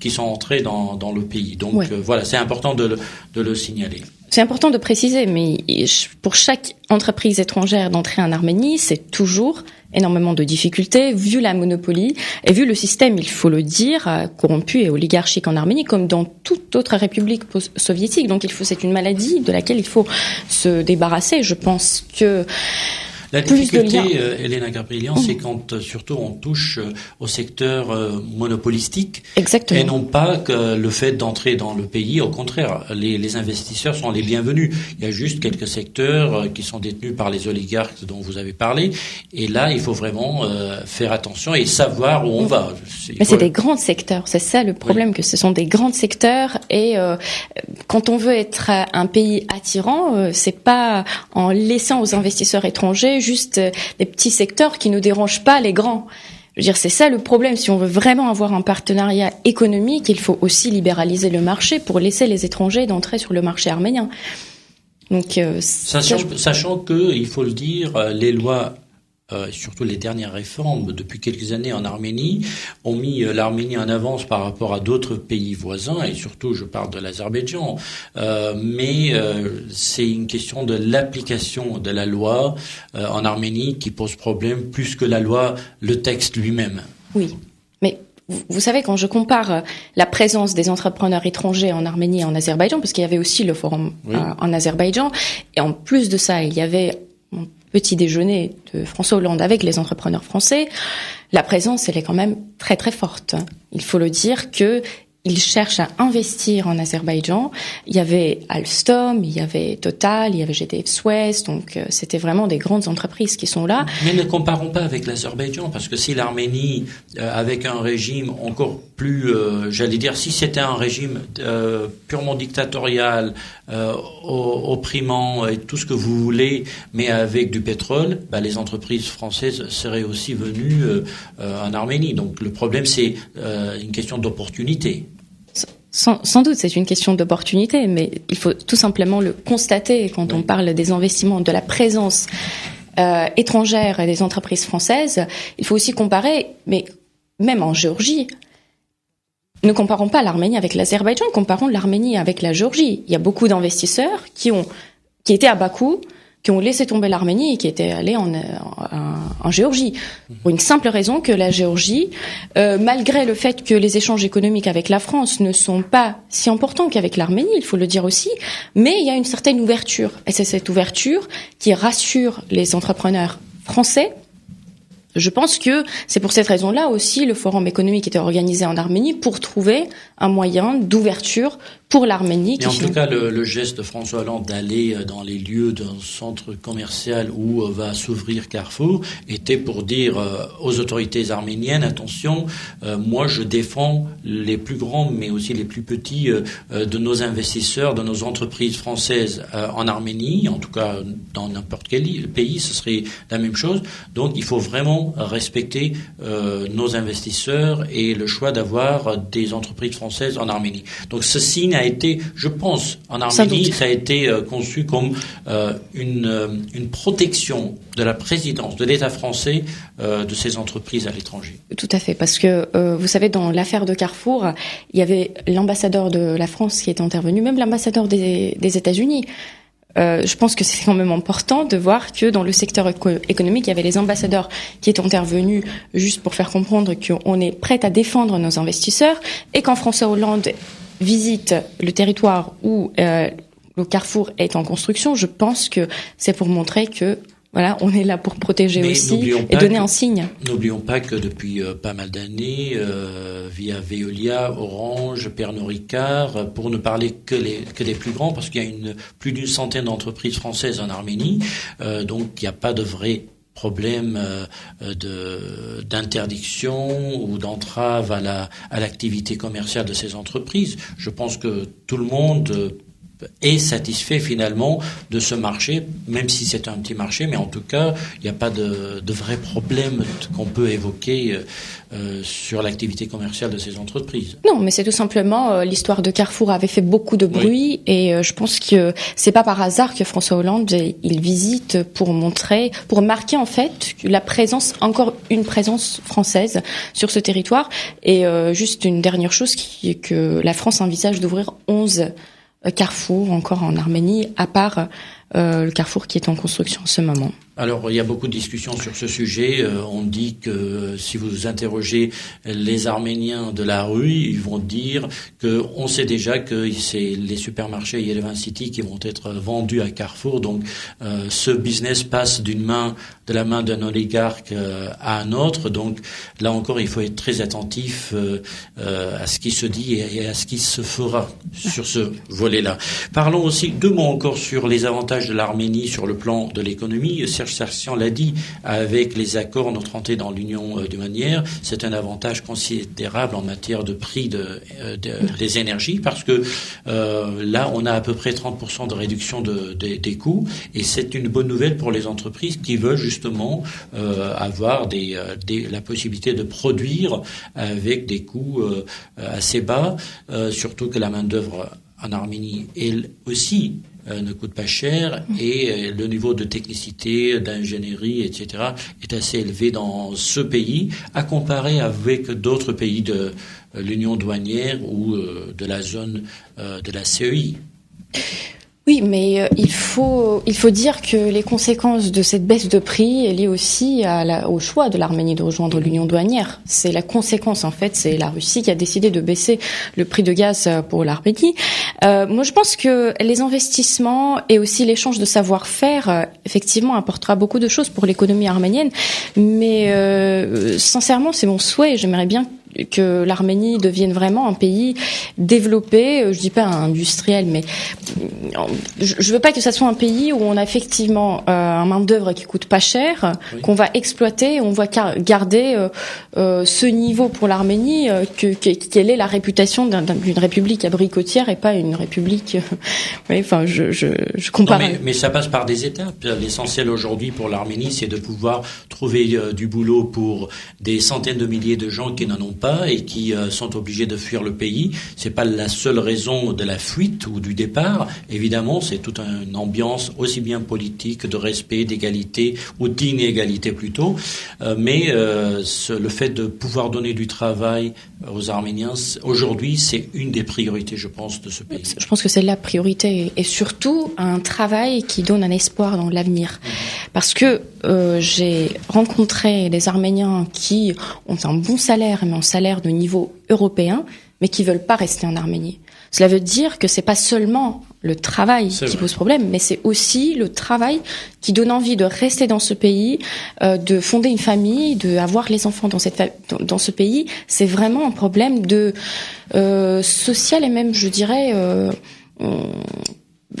B: sont entrés dans le pays. Donc ouais. Voilà, c'est important de le signaler.
C: C'est important de préciser, mais pour chaque entreprise étrangère d'entrer en Arménie, c'est toujours énormément de difficultés, vu la monopolie et vu le système, il faut le dire, corrompu et oligarchique en Arménie, comme dans toute autre république soviétique. Donc c'est une maladie de laquelle il faut se débarrasser. Je pense que
B: la difficulté, Elena Gabrilian, c'est quand surtout on touche au secteur monopolistique.
C: Exactement.
B: Et non pas que le fait d'entrer dans le pays. Au contraire, les investisseurs sont les bienvenus. Il y a juste quelques secteurs qui sont détenus par les oligarques dont vous avez parlé. Et là, il faut vraiment faire attention et savoir où on va.
C: Mais c'est des grands secteurs. C'est ça le problème, oui. Que ce sont des grands secteurs. Et quand on veut être un pays attirant, c'est pas en laissant aux investisseurs étrangers juste des petits secteurs qui ne dérangent pas les grands. Je veux dire, c'est ça le problème. Si on veut vraiment avoir un partenariat économique, il faut aussi libéraliser le marché pour laisser les étrangers d'entrer sur le marché arménien. Donc,
B: sachant que, il faut le dire, les lois, surtout les dernières réformes depuis quelques années en Arménie, ont mis l'Arménie en avance par rapport à d'autres pays voisins, et surtout je parle de l'Azerbaïdjan, mais c'est une question de l'application de la loi en Arménie qui pose problème plus que la loi, le texte lui-même.
C: Oui, mais vous savez, quand je compare la présence des entrepreneurs étrangers en Arménie et en Azerbaïdjan, parce qu'il y avait aussi le forum en Azerbaïdjan, et en plus de ça, il y avait un petit déjeuner de François Hollande avec les entrepreneurs français, la présence, elle est quand même très très forte. Il faut le dire que ils cherchent à investir en Azerbaïdjan. Il y avait Alstom, il y avait Total, il y avait GDF Suez, donc c'était vraiment des grandes entreprises qui sont là.
B: Mais ne comparons pas avec l'Azerbaïdjan, parce que si l'Arménie, avec un régime encore plus, j'allais dire, si c'était un régime purement dictatorial, opprimant et tout ce que vous voulez, mais avec du pétrole, les entreprises françaises seraient aussi venues en Arménie. Donc le problème, c'est une question d'opportunité.
C: Sans doute, c'est une question d'opportunité, mais il faut tout simplement le constater quand on parle des investissements, de la présence étrangère et des entreprises françaises. Il faut aussi comparer, mais même en Géorgie, ne comparons pas l'Arménie avec l'Azerbaïdjan, comparons l'Arménie avec la Géorgie. Il y a beaucoup d'investisseurs qui étaient à Bakou, qui ont laissé tomber l'Arménie et qui étaient allés en Géorgie. Pour une simple raison que la Géorgie, malgré le fait que les échanges économiques avec la France ne sont pas si importants qu'avec l'Arménie, il faut le dire aussi, mais il y a une certaine ouverture. Et c'est cette ouverture qui rassure les entrepreneurs français. Je pense que c'est pour cette raison-là aussi le forum économique était organisé en Arménie pour trouver un moyen d'ouverture pour l'Arménie.
B: Et en tout cas, le geste de François Hollande d'aller dans les lieux d'un centre commercial où va s'ouvrir Carrefour était pour dire aux autorités arméniennes, attention, moi je défends les plus grands mais aussi les plus petits de nos investisseurs, de nos entreprises françaises en Arménie, en tout cas dans n'importe quel pays, ce serait la même chose. Donc il faut vraiment respecter nos investisseurs et le choix d'avoir des entreprises françaises en Arménie. Donc ce signe a été, je pense, en Arménie, ça a été conçu comme une protection de la présidence de l'État français de ces entreprises à l'étranger.
C: Tout à fait, parce que vous savez, dans l'affaire de Carrefour, il y avait l'ambassadeur de la France qui était intervenu, même l'ambassadeur des États-Unis. Je pense que c'est quand même important de voir que dans le secteur économique, il y avait les ambassadeurs qui étaient intervenus juste pour faire comprendre qu'on est prêt à défendre nos investisseurs et quand François Hollande visite le territoire où le Carrefour est en construction, je pense que c'est pour montrer que voilà, on est là pour protéger aussi et donner un signe.
B: N'oublions pas que depuis pas mal d'années, via Veolia, Orange, Pernod Ricard, pour ne parler que des plus grands, parce qu'il y a plus d'une centaine d'entreprises françaises en Arménie, donc il n'y a pas de vrai problème d'interdiction ou d'entrave à l'activité commerciale de ces entreprises. Je pense que tout le monde est satisfait finalement de ce marché, même si c'est un petit marché, mais en tout cas, il n'y a pas de vrai problème qu'on peut évoquer sur l'activité commerciale de ces entreprises.
C: Non, mais c'est tout simplement l'histoire de Carrefour avait fait beaucoup de bruit et je pense que c'est pas par hasard que François Hollande il visite pour marquer en fait la présence, encore une présence française sur ce territoire. Et juste une dernière chose qui est que la France envisage d'ouvrir 11 Carrefour encore en Arménie, à part le Carrefour qui est en construction en ce moment.
B: Alors, il y a beaucoup de discussions sur ce sujet. On dit que si vous interrogez les Arméniens de la rue, ils vont dire que on sait déjà que c'est les supermarchés Yerevan City qui vont être vendus à Carrefour. Donc, ce business passe de la main d'un oligarque à un autre. Donc, là encore, il faut être très attentif à ce qui se dit et à ce qui se fera sur ce volet-là. Parlons aussi 2 mots encore sur les avantages de l'Arménie sur le plan de l'économie. Serge Sarkian l'a dit, avec les accords, notre entrée dans l'union douanière, c'est un avantage considérable en matière de prix des énergies, parce que là, on a à peu près 30% de réduction des coûts, et c'est une bonne nouvelle pour les entreprises qui veulent justement avoir la possibilité de produire avec des coûts assez bas, surtout que la main-d'œuvre en Arménie elle aussi ne coûte pas cher, et le niveau de technicité, d'ingénierie, etc. est assez élevé dans ce pays, à comparer avec d'autres pays de l'Union douanière ou de la zone de la CEI.
C: Oui, mais il faut dire que les conséquences de cette baisse de prix est liée aussi au choix de l'Arménie de rejoindre l'Union douanière. C'est la conséquence, en fait, c'est la Russie qui a décidé de baisser le prix de gaz pour l'Arménie. Moi, je pense que les investissements et aussi l'échange de savoir-faire, effectivement, apportera beaucoup de choses pour l'économie arménienne. Mais sincèrement, c'est mon souhait. J'aimerais bien que l'Arménie devienne vraiment un pays développé, je dis pas industriel, mais je veux pas que ça soit un pays où on a effectivement un main-d'œuvre qui coûte pas cher, oui, qu'on va exploiter, on va garder ce niveau pour l'Arménie, quelle est la réputation d'une république abricotière et pas une république. Oui, enfin, je compare.
B: Non, mais ça passe par des étapes. L'essentiel aujourd'hui pour l'Arménie, c'est de pouvoir trouver du boulot pour des centaines de milliers de gens qui n'en ont pas et qui sont obligés de fuir le pays. C'est pas la seule raison de la fuite ou du départ. Évidemment, c'est toute une ambiance aussi bien politique, de respect, d'égalité ou d'inégalité plutôt. Mais le fait de pouvoir donner du travail aux Arméniens, aujourd'hui, c'est une des priorités, je pense, de ce pays.
C: Je pense que c'est la priorité, et surtout un travail qui donne un espoir dans l'avenir. Parce que j'ai rencontré des Arméniens qui ont un bon salaire, mais un salaire de niveau européen, mais qui veulent pas rester en Arménie. Cela veut dire que c'est pas seulement le travail qui pose problème, mais c'est aussi le travail qui donne envie de rester dans ce pays, de fonder une famille, de avoir les enfants dans ce pays. C'est vraiment un problème de social, et même, je dirais,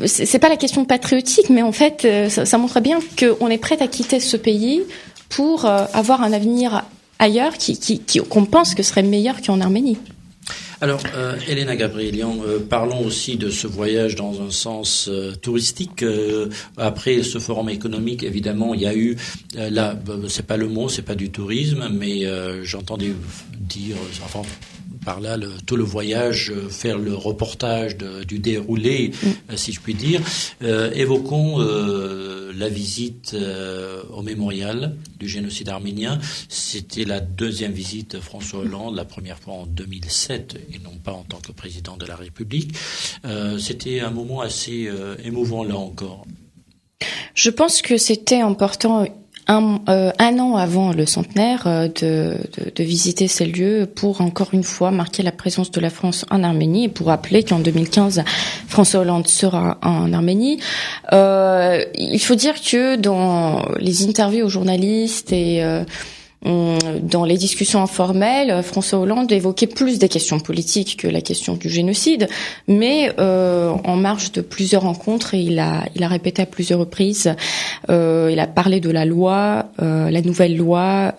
C: c'est pas la question patriotique, mais en fait, ça montre bien qu'on est prêt à quitter ce pays pour avoir un avenir ailleurs qu'on pense que serait meilleur qu'en Arménie.
B: Alors, Elena Gabrielian, parlons aussi de ce voyage dans un sens touristique. Après ce forum économique, évidemment, il y a eu, là, c'est pas le mot, c'est pas du tourisme, mais j'entendais dire, enfin, par là, tout le voyage, faire le reportage du déroulé, si je puis dire. Évoquons la visite au mémorial du génocide arménien. C'était la deuxième visite de François Hollande, la première fois en 2007, et non pas en tant que président de la République. C'était un moment assez émouvant, là encore.
C: Je pense que c'était important un an avant le centenaire de visiter ces lieux pour encore une fois marquer la présence de la France en Arménie, et pour rappeler qu'en 2015 François Hollande sera en Arménie. Il faut dire que dans les interviews aux journalistes et dans les discussions informelles, François Hollande évoquait plus des questions politiques que la question du génocide, mais en marge de plusieurs rencontres, il a répété à plusieurs reprises, il a parlé de la loi, la nouvelle loi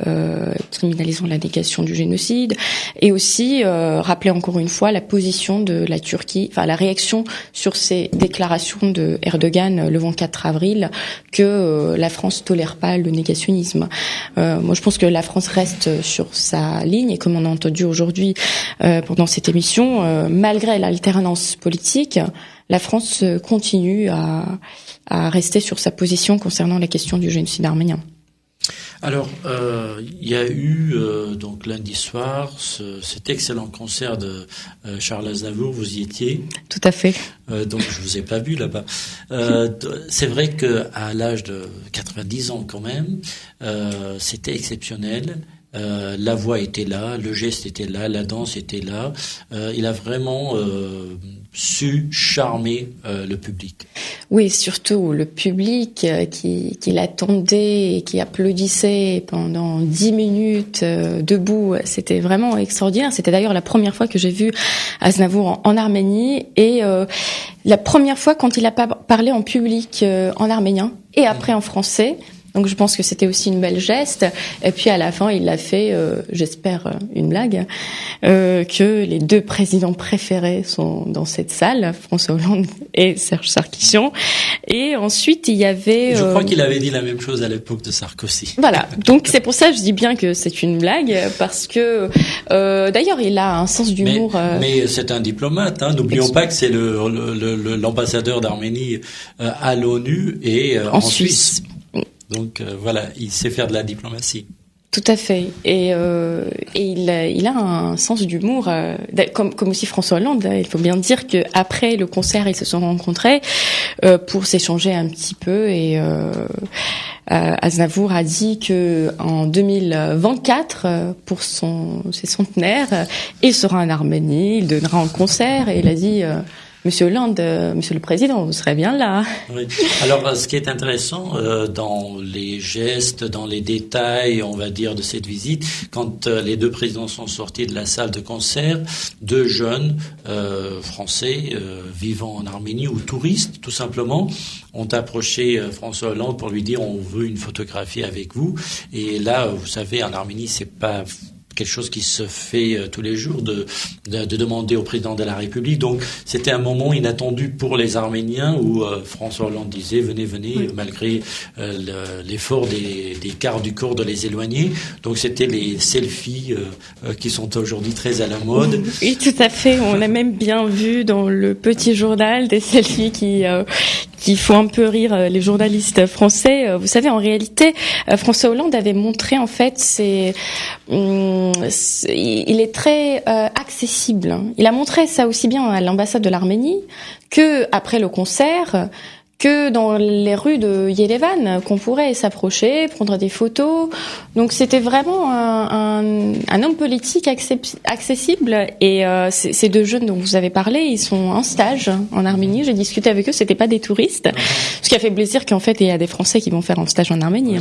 C: criminalisant la négation du génocide, et aussi rappelé encore une fois la position de la Turquie, enfin la réaction sur ces déclarations de Erdogan le 24 avril que la France tolère pas le négationnisme. Moi, je pense que la France reste sur sa ligne, et comme on a entendu aujourd'hui pendant cette émission, malgré l'alternance politique, la France continue à rester sur sa position concernant la question du génocide arménien.
B: Alors, il y a eu donc lundi soir cet excellent concert de Charles Aznavour. Vous y étiez?
C: Tout à fait.
B: Donc je vous ai pas vu là-bas. C'est vrai que à l'âge de 90 ans quand même, c'était exceptionnel. La voix était là, le geste était là, la danse était là. Il a vraiment su charmer le public.
C: Oui, surtout le public qui l'attendait et qui applaudissait pendant 10 minutes debout. C'était vraiment extraordinaire. C'était d'ailleurs la première fois que j'ai vu Aznavour en Arménie, et la première fois quand il a parlé en public en arménien et après en français. Donc je pense que c'était aussi une belle geste. Et puis à la fin, il a fait, j'espère, une blague, que les 2 présidents préférés sont dans cette salle, François Hollande et Serge Sarkisian. Et ensuite, il y avait...
B: Je crois qu'il avait dit la même chose à l'époque de Sarkozy.
C: Voilà. Donc c'est pour ça que je dis bien que c'est une blague, parce que d'ailleurs, il a un sens d'humour...
B: Mais c'est un diplomate. N'oublions pas que c'est l'ambassadeur d'Arménie à l'ONU et en Suisse. Donc voilà, il sait faire de la diplomatie.
C: Tout à fait. Et il a un sens d'humour, comme aussi François Hollande. Il faut bien dire que après le concert, ils se sont rencontrés pour s'échanger un petit peu. Et Aznavour a dit que en 2024, pour ses centenaires, il sera en Arménie, il donnera un concert. Et il a dit... Monsieur Hollande, Monsieur le Président, vous serez bien là.
B: Oui. Alors, ce qui est intéressant dans les gestes, dans les détails, on va dire, de cette visite, quand les 2 présidents sont sortis de la salle de concert, 2 jeunes Français vivant en Arménie ou touristes, tout simplement, ont approché François Hollande pour lui dire on veut une photographie avec vous. Et là, vous savez, en Arménie, c'est pas quelque chose qui se fait tous les jours de demander au président de la République. Donc c'était un moment inattendu pour les Arméniens où François Hollande disait venez, oui, malgré l'effort des quarts du corps de les éloigner. Donc c'était les selfies qui sont aujourd'hui très à la mode.
C: Oui, tout à fait. On a même bien vu dans le petit journal des selfies qui font un peu rire les journalistes français. Vous savez, en réalité, François Hollande avait montré en fait il est très accessible. Il a montré ça aussi bien à l'ambassade de l'Arménie que après le concert, que dans les rues de Yerevan, qu'on pourrait s'approcher, prendre des photos. Donc c'était vraiment un homme politique accessible. Et ces 2 jeunes dont vous avez parlé, ils sont en stage en Arménie. J'ai discuté avec eux, c'était pas des touristes. Ce qui a fait plaisir qu'en fait il y a des Français qui vont faire un stage en Arménie.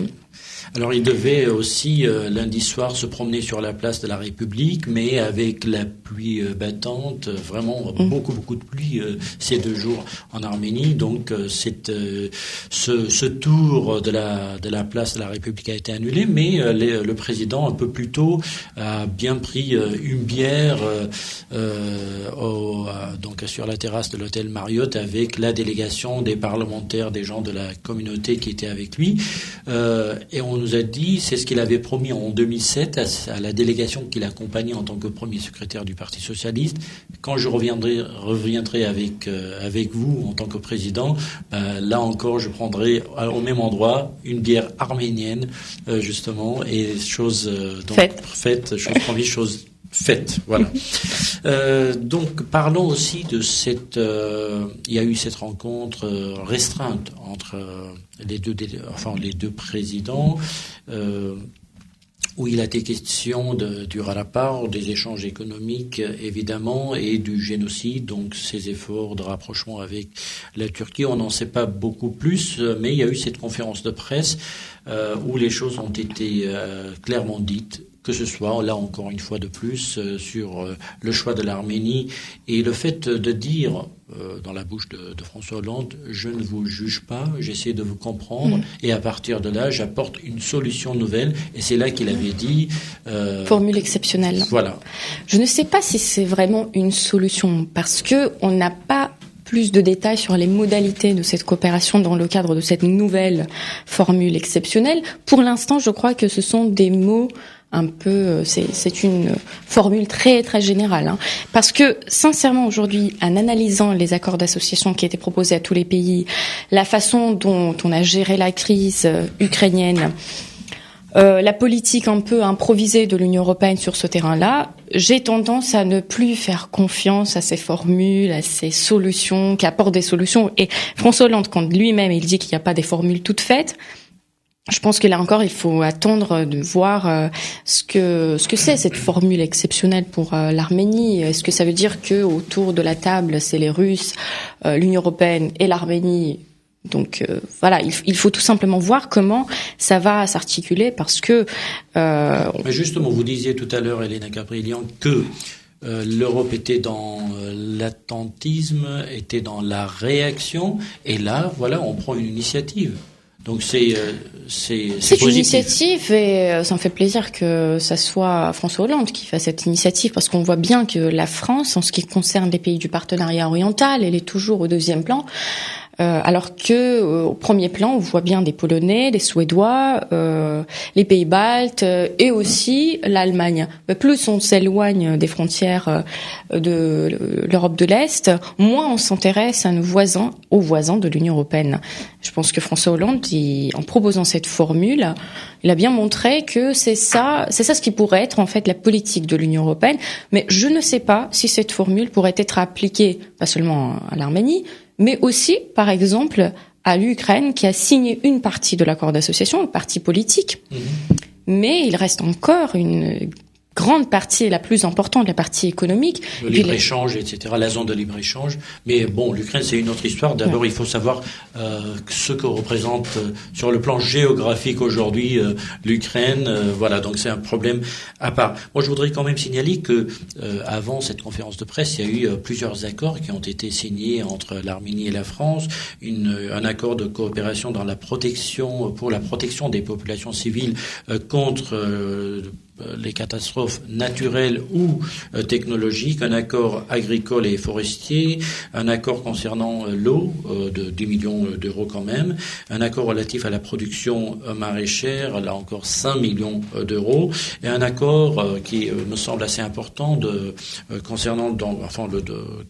B: Alors il devait aussi lundi soir se promener sur la place de la République, mais avec la pluie battante, vraiment beaucoup de pluie ces 2 jours en Arménie. Donc ce tour de la place de la République a été annulé, mais le président un peu plus tôt a bien pris une bière donc sur la terrasse de l'hôtel Marriott avec la délégation des parlementaires, des gens de la communauté qui étaient avec lui, et on nous a dit, c'est ce qu'il avait promis en 2007 à la délégation qu'il accompagnait en tant que premier secrétaire du Parti socialiste. Quand je reviendrai avec vous en tant que président, là encore, je prendrai au même endroit une bière arménienne, justement, et chose faite, chose promise, chose faite, voilà. Donc parlons aussi de il y a eu cette rencontre restreinte entre les 2 présidents, où il a été question du rapport, des échanges économiques évidemment et du génocide, donc ces efforts de rapprochement avec la Turquie. On n'en sait pas beaucoup plus, mais il y a eu cette conférence de presse où les choses ont été clairement dites, que ce soit, là encore une fois de plus, sur le choix de l'Arménie et le fait de dire dans la bouche de François Hollande, je ne vous juge pas, j'essaie de vous comprendre et à partir de là, j'apporte une solution nouvelle. Et c'est là qu'il avait dit...
C: formule exceptionnelle.
B: Voilà.
C: Je ne sais pas si c'est vraiment une solution parce que on n'a pas plus de détails sur les modalités de cette coopération dans le cadre de cette nouvelle formule exceptionnelle. Pour l'instant, je crois que ce sont des mots un peu, c'est une formule très très générale, hein. Parce que sincèrement aujourd'hui, en analysant les accords d'association qui étaient proposés à tous les pays, la façon dont on a géré la crise ukrainienne, la politique un peu improvisée de l'Union européenne sur ce terrain-là, j'ai tendance à ne plus faire confiance à ces formules, à ces solutions, qui apportent des solutions. Et François Hollande, quand lui-même il dit qu'il n'y a pas des formules toutes faites, je pense que là encore, il faut attendre de voir ce que c'est cette formule exceptionnelle pour l'Arménie. Est-ce que ça veut dire que autour de la table, c'est les Russes, l'Union européenne et l'Arménie? Donc voilà, il faut tout simplement voir comment ça va s'articuler parce que...
B: Mais justement, vous disiez tout à l'heure, Elena Gabrilian, que l'Europe était dans l'attentisme, était dans la réaction, et là, voilà, on prend une initiative. Donc c'est
C: une
B: positif.
C: initiative et ça me fait plaisir que ça soit François Hollande qui fasse cette initiative parce qu'on voit bien que la France, en ce qui concerne les pays du partenariat oriental, elle est toujours au deuxième plan. Alors que au premier plan, on voit bien des Polonais, des Suédois, les pays baltes et aussi l'Allemagne. Mais plus on s'éloigne des frontières de l'Europe de l'Est, moins on s'intéresse à aux voisins de l'Union européenne. Je pense que François Hollande, en proposant cette formule, il a bien montré que c'est ça ce qui pourrait être en fait la politique de l'Union européenne. Mais je ne sais pas si cette formule pourrait être appliquée pas seulement à l'Arménie, mais aussi, par exemple, à l'Ukraine, qui a signé une partie de l'accord d'association, une partie politique. Mais il reste encore une grande partie, la plus importante, la partie économique.
B: Le libre-échange, etc., la zone de libre-échange. Mais bon, l'Ukraine, c'est une autre histoire. D'abord, il faut savoir ce que représente sur le plan géographique aujourd'hui l'Ukraine. Voilà, donc c'est un problème à part. Moi, je voudrais quand même signaler que avant cette conférence de presse, il y a eu plusieurs accords qui ont été signés entre l'Arménie et la France. Un accord de coopération dans pour la protection des populations civiles contre les catastrophes naturelles ou technologiques, un accord agricole et forestier, un accord concernant l'eau de 10 millions d'euros quand même, un accord relatif à la production maraîchère, là encore 5 millions d'euros, et un accord qui me semble assez important qui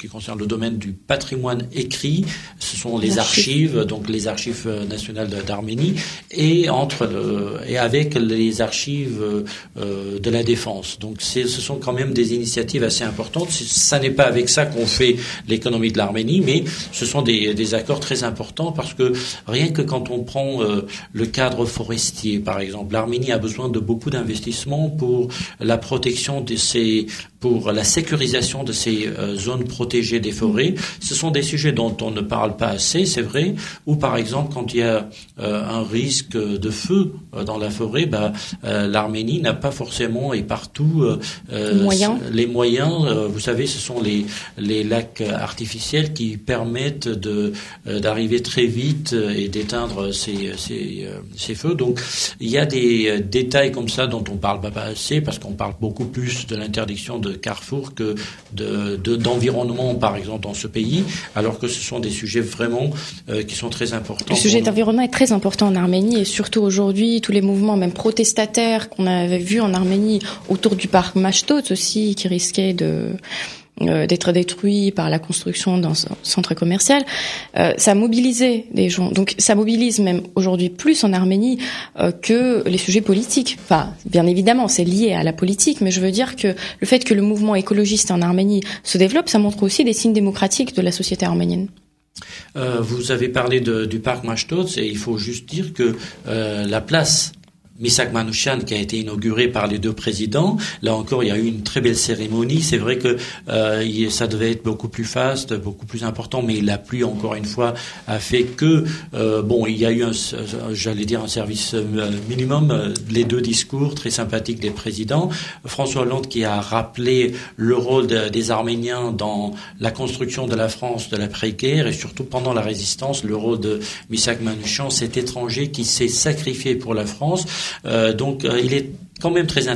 B: concerne le domaine du patrimoine écrit, ce sont les archives, donc les archives nationales d'Arménie, et avec les archives de la défense. Donc ce sont quand même des initiatives assez importantes. Ça n'est pas avec ça qu'on fait l'économie de l'Arménie, mais ce sont des accords très importants parce que rien que quand on prend le cadre forestier, par exemple, l'Arménie a besoin de beaucoup d'investissements pour la protection pour la sécurisation de ces zones protégées des forêts. Ce sont des sujets dont on ne parle pas assez, c'est vrai, ou par exemple quand il y a un risque de feu dans la forêt, l'Arménie n'a pas forcément et partout les moyens. Vous savez, ce sont les lacs artificiels qui permettent d'arriver très vite et d'éteindre ces feux. Donc il y a des détails comme ça dont on parle pas assez parce qu'on parle beaucoup plus de l'interdiction de carrefour que d'environnement, par exemple, dans ce pays, alors que ce sont des sujets vraiment qui sont très importants.
C: Le sujet d'environnement est très important en Arménie et surtout aujourd'hui, tous les mouvements, même protestataires qu'on avait vus en Arménie autour du parc Mashtots aussi, qui risquait d'être détruit par la construction d'un centre commercial, ça a mobilisé des gens. Donc ça mobilise même aujourd'hui plus en Arménie que les sujets politiques. Enfin, bien évidemment, c'est lié à la politique, mais je veux dire que le fait que le mouvement écologiste en Arménie se développe, ça montre aussi des signes démocratiques de la société arménienne.
B: Vous avez parlé du parc Mashtots et il faut juste dire que la place Misak Manouchian qui a été inauguré par les deux présidents. Là encore, il y a eu une très belle cérémonie. C'est vrai que ça devait être beaucoup plus faste, beaucoup plus important, mais la pluie, encore une fois, a fait que il y a eu un service minimum. Les deux discours très sympathiques des présidents. François Hollande qui a rappelé le rôle des Arméniens dans la construction de la France de l'après-guerre et surtout pendant la résistance, le rôle de Misak Manouchian, cet étranger qui s'est sacrifié pour la France. Donc il est quand même très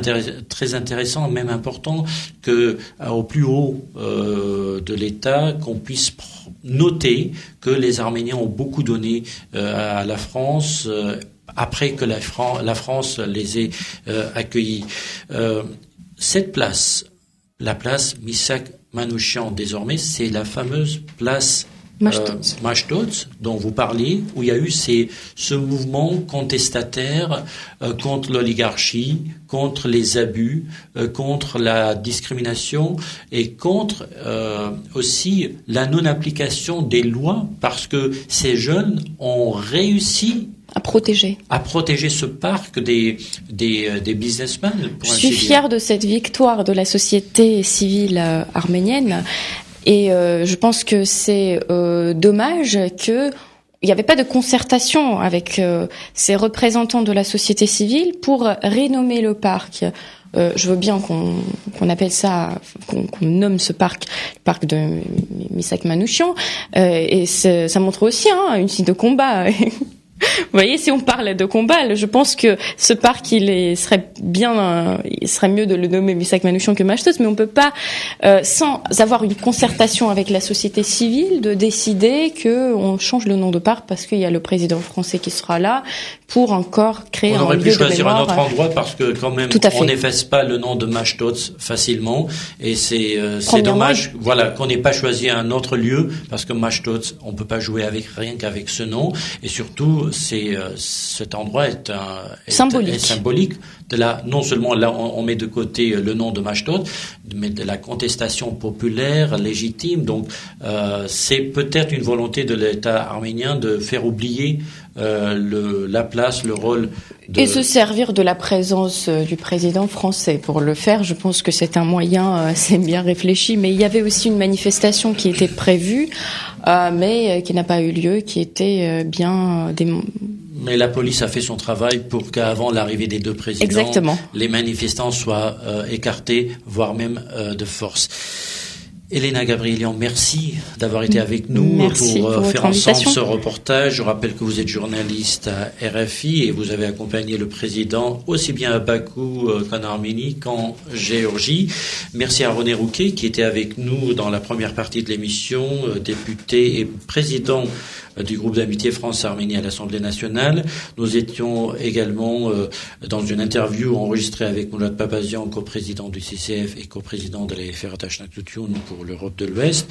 B: intéressant, même important que au plus haut de l'État qu'on puisse noter que les Arméniens ont beaucoup donné à la France après que la France les ait accueillis. Cette place, la place Misak Manouchian désormais, c'est la fameuse place Mashtots, dont vous parliez, où il y a eu ce mouvement contestataire contre l'oligarchie, contre les abus, contre la discrimination et contre aussi la non-application des lois, parce que ces jeunes ont réussi
C: à protéger
B: ce parc des businessmen.
C: Je suis fière de cette victoire de la société civile arménienne. Et je pense que c'est dommage que il n'y avait pas de concertation avec ces représentants de la société civile pour rénommer le parc. Je veux bien qu'on appelle ça, qu'on nomme ce parc le parc de Misak Manouchian. Et ça montre aussi une signe de combat. Vous voyez, si on parle de combat, je pense que ce parc, il serait mieux de le nommer Missak Manouchian que Machtotz, mais on peut pas, sans avoir une concertation avec la société civile, de décider que on change le nom de parc parce qu'il y a le président français qui sera là pour encore créer un lieu de mémoire.
B: On aurait pu choisir un autre endroit parce que quand même, on n'efface pas le nom de Machtotz facilement et c'est dommage, voilà, qu'on n'ait pas choisi un autre lieu parce que Machtotz, on peut pas jouer avec rien qu'avec ce nom et surtout, cet endroit est symbolique de non seulement là on met de côté le nom de Machtotz, mais de la contestation populaire légitime. Donc c'est peut-être une volonté de l'État arménien de faire oublier la place, le rôle
C: et se servir de la présence du président français pour le faire. Je pense que c'est un moyen assez bien réfléchi, mais il y avait aussi une manifestation qui était prévue, mais qui n'a pas eu lieu, qui était
B: Mais la police a fait son travail pour qu'avant l'arrivée des deux présidents,
C: exactement,
B: les manifestants soient écartés, voire même de force. Elena Gabrielian, merci d'avoir été avec nous pour faire ensemble ce reportage. Je rappelle que vous êtes journaliste à RFI et vous avez accompagné le président aussi bien à Bakou qu'en Arménie qu'en Géorgie. Merci à René Rouquet qui était avec nous dans la première partie de l'émission, député et président du groupe d'amitié France-Arménie à l'Assemblée nationale. Nous étions également dans une interview enregistrée avec Moulad Papazian, coprésident du CCF et coprésident de la FRH Naktoutioun pour l'Europe de l'Ouest.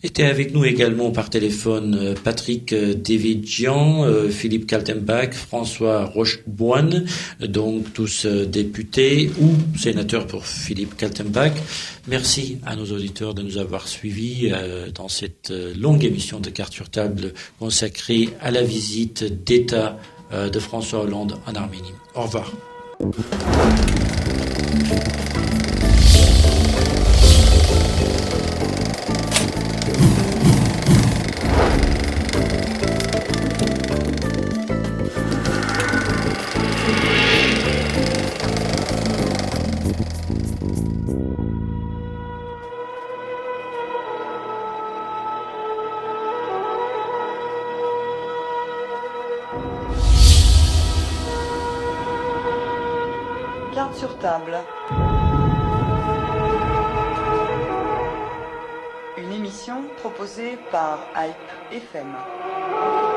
B: Était avec nous également par téléphone Patrick Devidjian, Philippe Kaltenbach, François Rocheboine, donc tous députés ou sénateurs pour Philippe Kaltenbach. Merci à nos auditeurs de nous avoir suivis dans cette longue émission de Cartes sur table consacrée à la visite d'État de François Hollande en Arménie. Au revoir.
A: Cartes sur table. Une émission proposée par Hype FM.